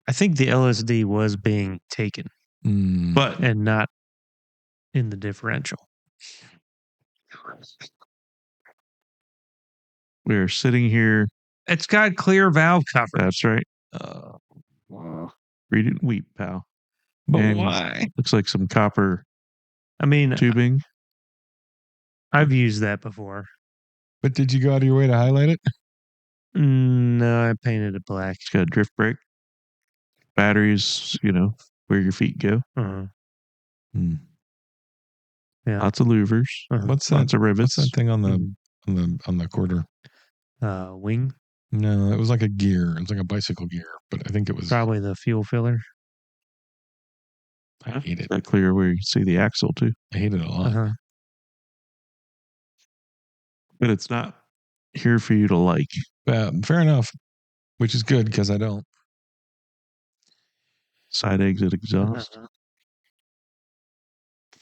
I think the LSD was being taken But and not in the differential. we're sitting here. It's got clear valve cover. That's right. Read it wheat, pal. And why? looks like some copper I mean, tubing. I've used that before. But did you go out of your way to highlight it? No, I painted it black. It's got a drift brake. Batteries, where your feet go. Uh-huh. Yeah. Lots of louvers. Uh-huh. What's that? Lots of rivets. What's that thing on the Mhm. on the quarter? Wing, No, it was like a gear. It was like a bicycle gear, but I think it was. probably the fuel filler. I hate it. It's not clear where you can see the axle too. I hate it a lot. Uh-huh. But it's not here for you to like. Fair enough, which is good because I don't. Side exit exhaust. Uh-huh.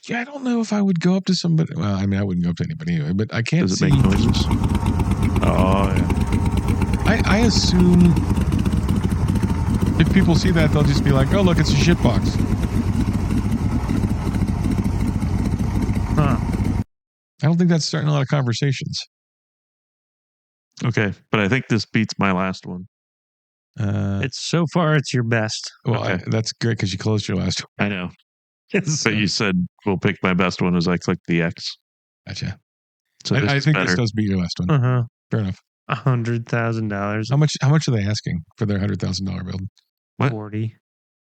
Yeah, I don't know if I would go up to somebody. Well, I mean, I wouldn't go up to anybody anyway, but I can't Does it see. make noises? Oh, yeah. I assume if people see that, they'll just be like, "Oh, look, it's a shitbox." Huh. I don't think that's starting a lot of conversations. Okay. But I think this beats my last one. So far, it's your best. Well, okay. that's great because you closed your last one. I know. But you said we'll pick my best one as I click the X. Gotcha. So I is think better. this does beat your last one. Uh-huh. Fair enough. $100,000. How much are they asking for their $100,000 build? What? 40.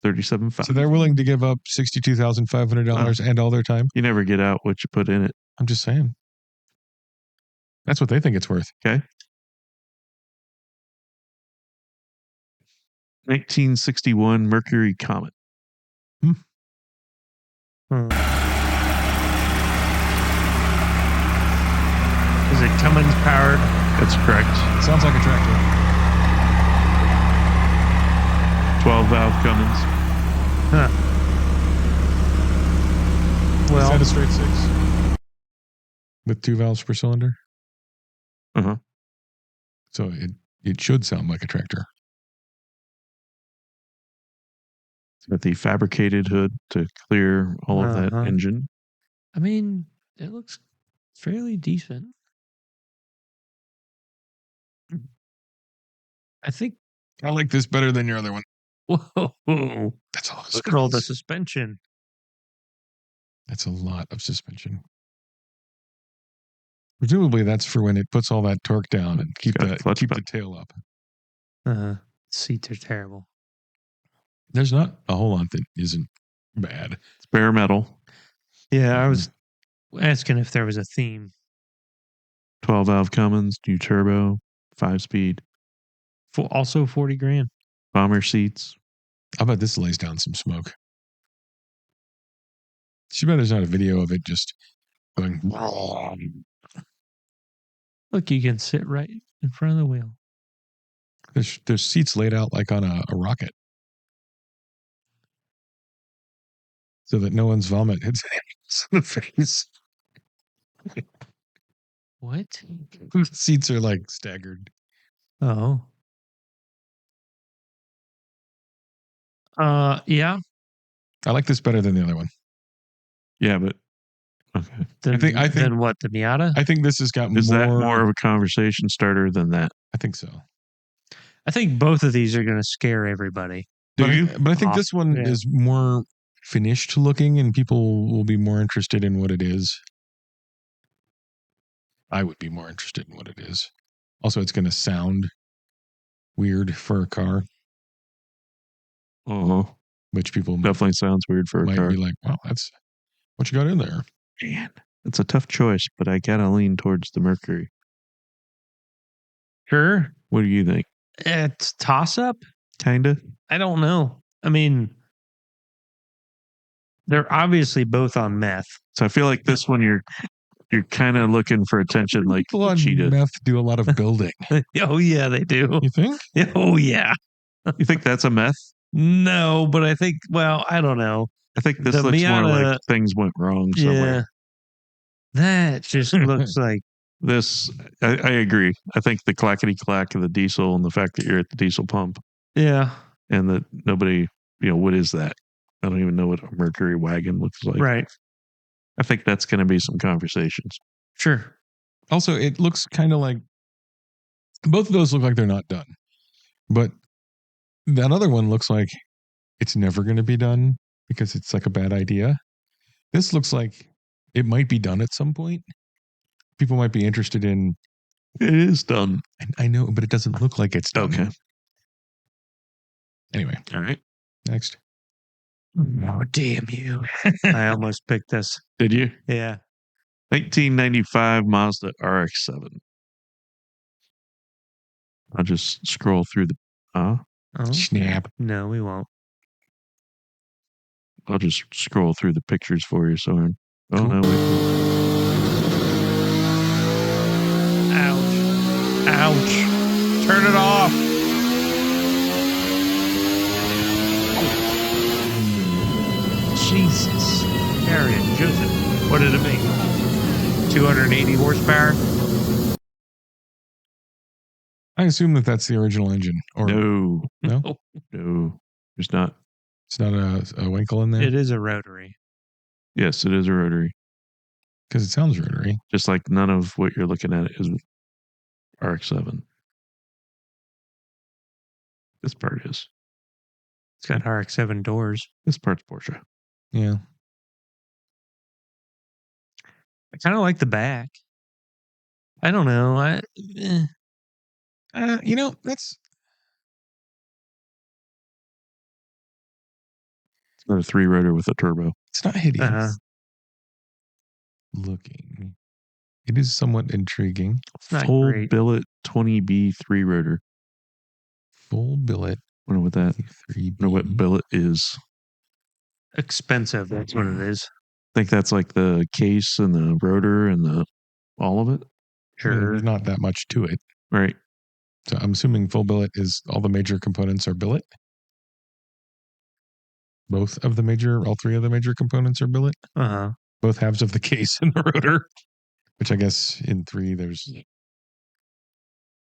$37,500. So they're willing to give up $62,500 and all their time. You never get out what you put in it. I'm just saying. That's what they think it's worth. Okay. 1961 Mercury Comet. Hmm. Is it Cummins powered? That's correct. Sounds like a tractor. 12-valve Cummins. Huh. Is Well, that a straight 6? With 2 valves per cylinder? Uh-huh. So it should sound like a tractor. It's got the fabricated hood to clear all of that Uh-huh. engine. I mean, it looks fairly decent. I think. I like this better than your other one. Whoa! That's all. Look at all the suspension. That's a lot of suspension. Presumably, that's for when it puts all that torque down and keep got a clutch the button. tail up. Seats are terrible. There's not a whole lot that isn't bad. It's bare metal. Yeah, I was asking if there was a theme. 12-valve Cummins, new turbo, 5-speed. Also 40 grand. Bomber seats. How about this lays down some smoke? Too bad there's not a video of it just going. Look, you can sit right in front of the wheel. There's seats laid out like on a rocket, so that no one's vomit hits in the face. What? Seats are like staggered. Oh. Yeah. I like this better than the other one. Yeah, but okay. I think Then what? The Miata? I think this has got Is more. that more of a conversation starter than that? I think so. I think both of these are going to scare everybody. Do But you? I think this one Yeah. is more finished looking, and people will be more interested in what it is. I would be more interested in what it is. Also, it's going to sound weird for a car, Uh-huh. which people Definitely sounds weird for a might car. be like, "Well, that's what you got in there." Man, it's a tough choice, but I gotta lean towards the Mercury. Sure. What do you think? It's toss up. Kinda. I don't know. I mean, they're obviously both on meth. So I feel like this one you're kind of looking for attention, like People on Cheetah. meth do a lot of building. Oh yeah, they do. You think? Oh yeah. You think that's a meth? No, but I think. Well, I don't know. I think this The looks more Miata- like things went wrong somewhere. Yeah. That just looks like. This, I agree. I think the clackety clack of the diesel and the fact that you're at the diesel pump Yeah. and that nobody, what is that? I don't even know what a Mercury wagon looks like. Right. I think that's going to be some conversations. Sure. Also, it looks kind of like both of those look like they're not done, but that other one looks like it's never going to be done because it's like a bad idea. This looks like it might be done at some point. People might be interested in. It is done. I know, but it doesn't look like it's done. Okay. Anyway, All right. next. Oh, damn you. I almost picked this. Did you? Yeah. 1995 Mazda RX-7. I'll just scroll through the. Oh, Snap. no, we won't. I'll just scroll through the pictures for you, Soren. Oh Cool. no! Wait. Ouch. Ouch. Turn it off. Jesus. Harriet, Joseph. What did it make? 280 horsepower? I assume that that's the original engine, or No, no? no, there's not. It's not a Winkle in there It is a rotary. Yes, it is a rotary. because it sounds rotary. Just like none of what you're looking at is RX-7. This part is. It's got RX-7 doors. This part's Porsche. Yeah. I kind of like the back. I don't know. That's It's not a 3-rotor with a turbo. It's not hideous Uh-huh. looking. It is somewhat intriguing. It's not Full great. billet 20B 3-rotor. Full billet. Wonder what that. 3B. Wonder what billet is. Expensive. That's what it is. I think that's like the case and the rotor and the all of it. Yeah, Sure. there's not that much to it. Right. So I'm assuming full billet is all the major components are billet. All 3 of the major components are billet. Uh-huh. Both halves of the case and the rotor, which I guess in 3 there's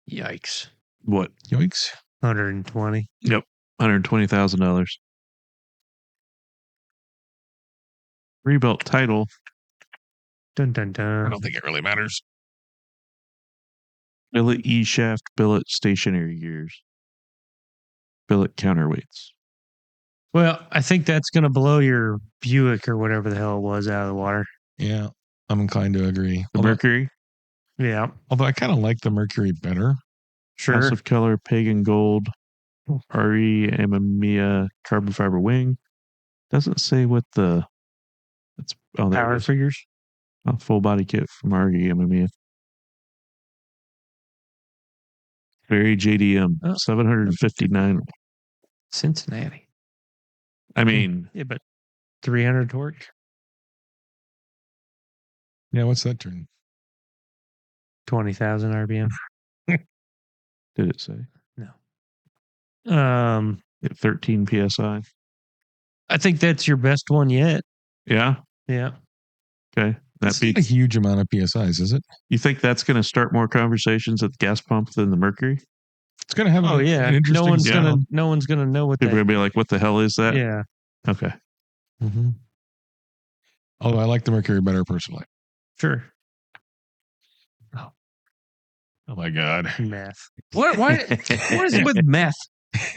Yikes. What? yikes. 120. $120,000. Rebuilt title. Dun dun I dun. don't think it really matters. Billet E shaft. Billet stationary gears. Billet counterweights. Well, I think that's going to blow your Buick or whatever the hell it was out of the water. Yeah, I'm inclined to agree. The Mercury. Yeah. Although I kind of like the Mercury better. Sure. House of Color. Pagan Gold. RE Amamiya carbon fiber wing. Doesn't say what the. It's there Power it is. figures. Full body kit from RE Amamiya. Very JDM. Oh. 759. Cincinnati. I mean, Yeah, but 300 torque. Yeah, what's that turn? 20,000 RPM. did it say? At 13 PSI. I think that's your best one yet. Yeah. Yeah. Okay. That That's not a beats. huge amount of PSIs, is it? You think that's going to start more conversations at the gas pump than the Mercury? It's going to have Oh yeah. an interesting No one's sound. gonna know what People are that. going to be like, what the hell is that? Yeah. Okay. Mm-hmm. Although I like the Mercury better personally. Sure. Oh my God. Meth. What? Why? What is it with meth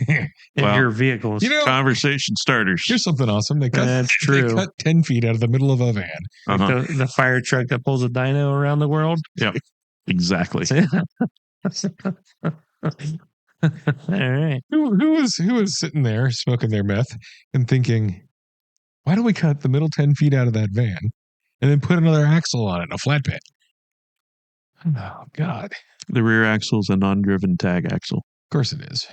in Well, your vehicles? You know, Conversation starters. here's something awesome. They cut, That's they true. cut 10 feet out of the middle of a van. Like Uh-huh. the fire truck that pulls a dyno around the world. Yep. Exactly. All right. Who was sitting there smoking their meth and thinking, why don't we cut the middle 10 feet out of that van and then put another axle on it, a flatbed? Oh, God. The rear axle is a non-driven tag axle, Of course it is.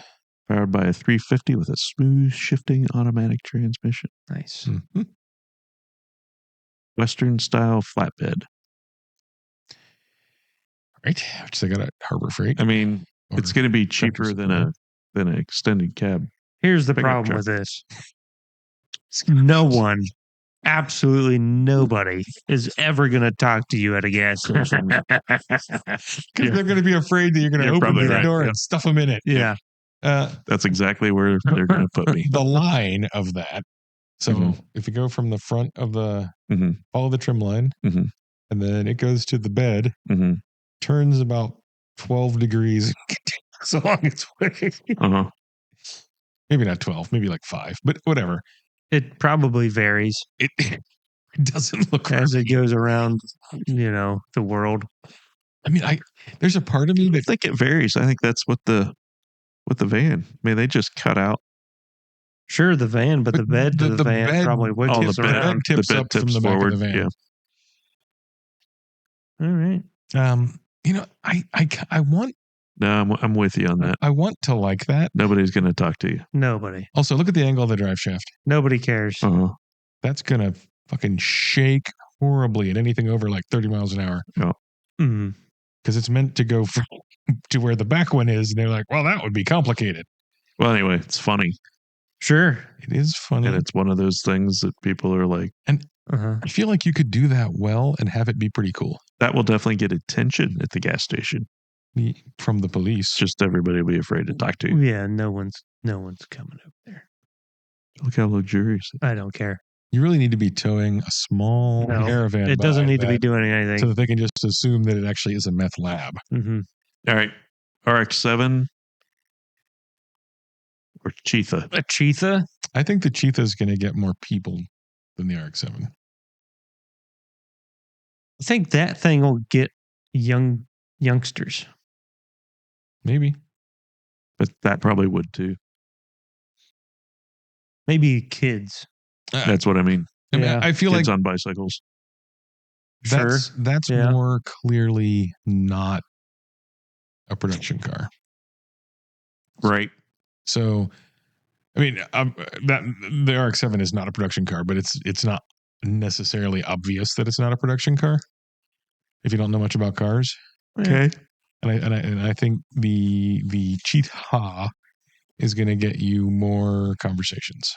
powered by a 350 with a smooth shifting automatic transmission. Nice. Mhm. Western style flatbed. Right? Which they got at Harbor Freight. I mean, Or it's going to be cheaper Tractor than Supply. an extended cab. Here's the Pickup problem truck. with this. No one, absolutely nobody, is ever going to talk to you at a gas station. Because they're going to be afraid that you're going to You're open probably the right, door yeah. and stuff them in it. Yeah. That's exactly where they're going to put me. The line of that. So Mhm. if you go from the front of the, Mhm. follow the trim line, Mhm. and then it goes to the bed, Mm-hmm. turns about 12 degrees and continues along its way. Uh-huh. Maybe not 12, maybe like 5, but whatever. It probably varies It doesn't look as right. it goes around, the world. I mean, there's a part of me I that think it varies. I think that's what the van. I mean, they just cut out. Sure, the van, but the But bed to the the van bed- probably would Oh, the tips bed. around. the bed tips the bed up from tips the back forward. of the van. Yeah. All right. I want No, I'm with you on that. I want to like that. Nobody's going to talk to you. Nobody. Also, look at the angle of the drive shaft. Nobody cares. Uh-huh. That's gonna fucking shake horribly at anything over like 30 miles an hour Mm. because it's meant to go from, to where the back one is, and they're like, well, that would be complicated. Well, anyway, it's funny. Sure. It is funny. And it's one of those things that people are like, Uh-huh. I feel like you could do that well and have it be pretty cool that will definitely get attention at the gas station. from the police. It's just everybody will be afraid to talk to you. Yeah, no one's coming up there. Look how luxurious. I don't care. You really need to be towing a small No, caravan. It doesn't by need to be that doing so anything. that they can just assume that it actually is a meth lab. Mm-hmm. All right. RX-7 or Cheetah? A Cheetah? I think the Cheetah is going to get more people than the RX-7. I think that thing will get youngsters. Maybe. But that probably would too. Maybe kids. That's what I mean. I mean, Yeah. I feel Kids like on bicycles. that's Yeah. more clearly not a production car. Right. So, I mean, that the RX-7 is not a production car, but it's not necessarily obvious that it's not a production car if you don't know much about cars. Okay. And I think the Cheetah is going to get you more conversations.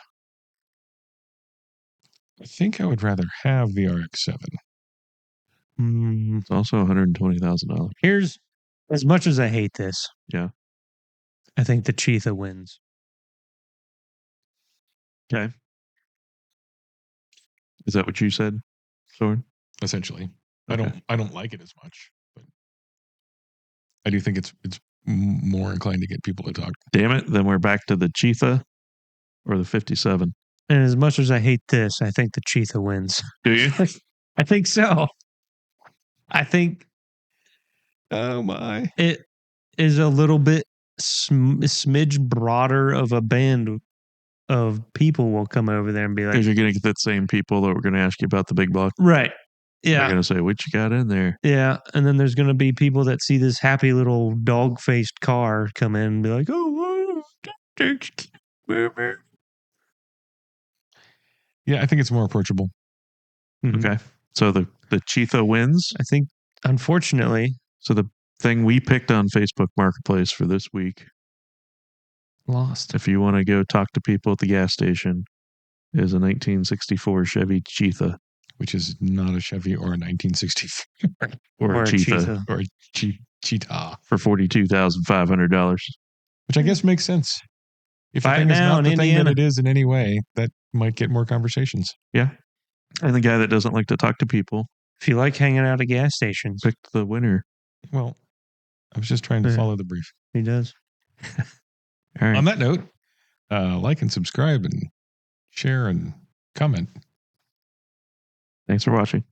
I think I would rather have the RX-7. Mm, It's also $120,000. here's as much as I hate this. Yeah. I think the Cheetah wins. Okay. Is that what you said, Soren? Essentially, Okay. I don't like it as much, but I do think it's more inclined to get people to talk. Damn it. Then we're back to the Cheetah or the 57. And as much as I hate this, I think the Cheetah wins. Do you? I think so. I think Oh my! it is a little bit smidge broader of a band of people will come over there and be like, Because you're going to get that same people that were going to ask you about the big block. right. They're Yeah. going to say, what you got in there? Yeah. And then there's going to be people that see this happy little dog faced car come in and be like, oh, Yeah, I think it's more approachable. Mhm. Okay. So the Cheetah wins. I think, unfortunately, So the thing we picked on Facebook Marketplace for this week, lost. if you want to go talk to people at the gas station, is a 1964 Chevy Cheetah Which is not a Chevy or a 1964 or a Cheetah or a Cheetah, for $42,500. which I guess makes sense. If the Buy it thing is now not in the thing Indiana. that it is in any way, that might get more conversations. Yeah. And the guy that doesn't like to talk to people If you like hanging out at gas stations, picked the winner. Well, I was just trying to Yeah. follow the brief. he does. All right. On that note, like and subscribe and share and comment. Thanks for watching.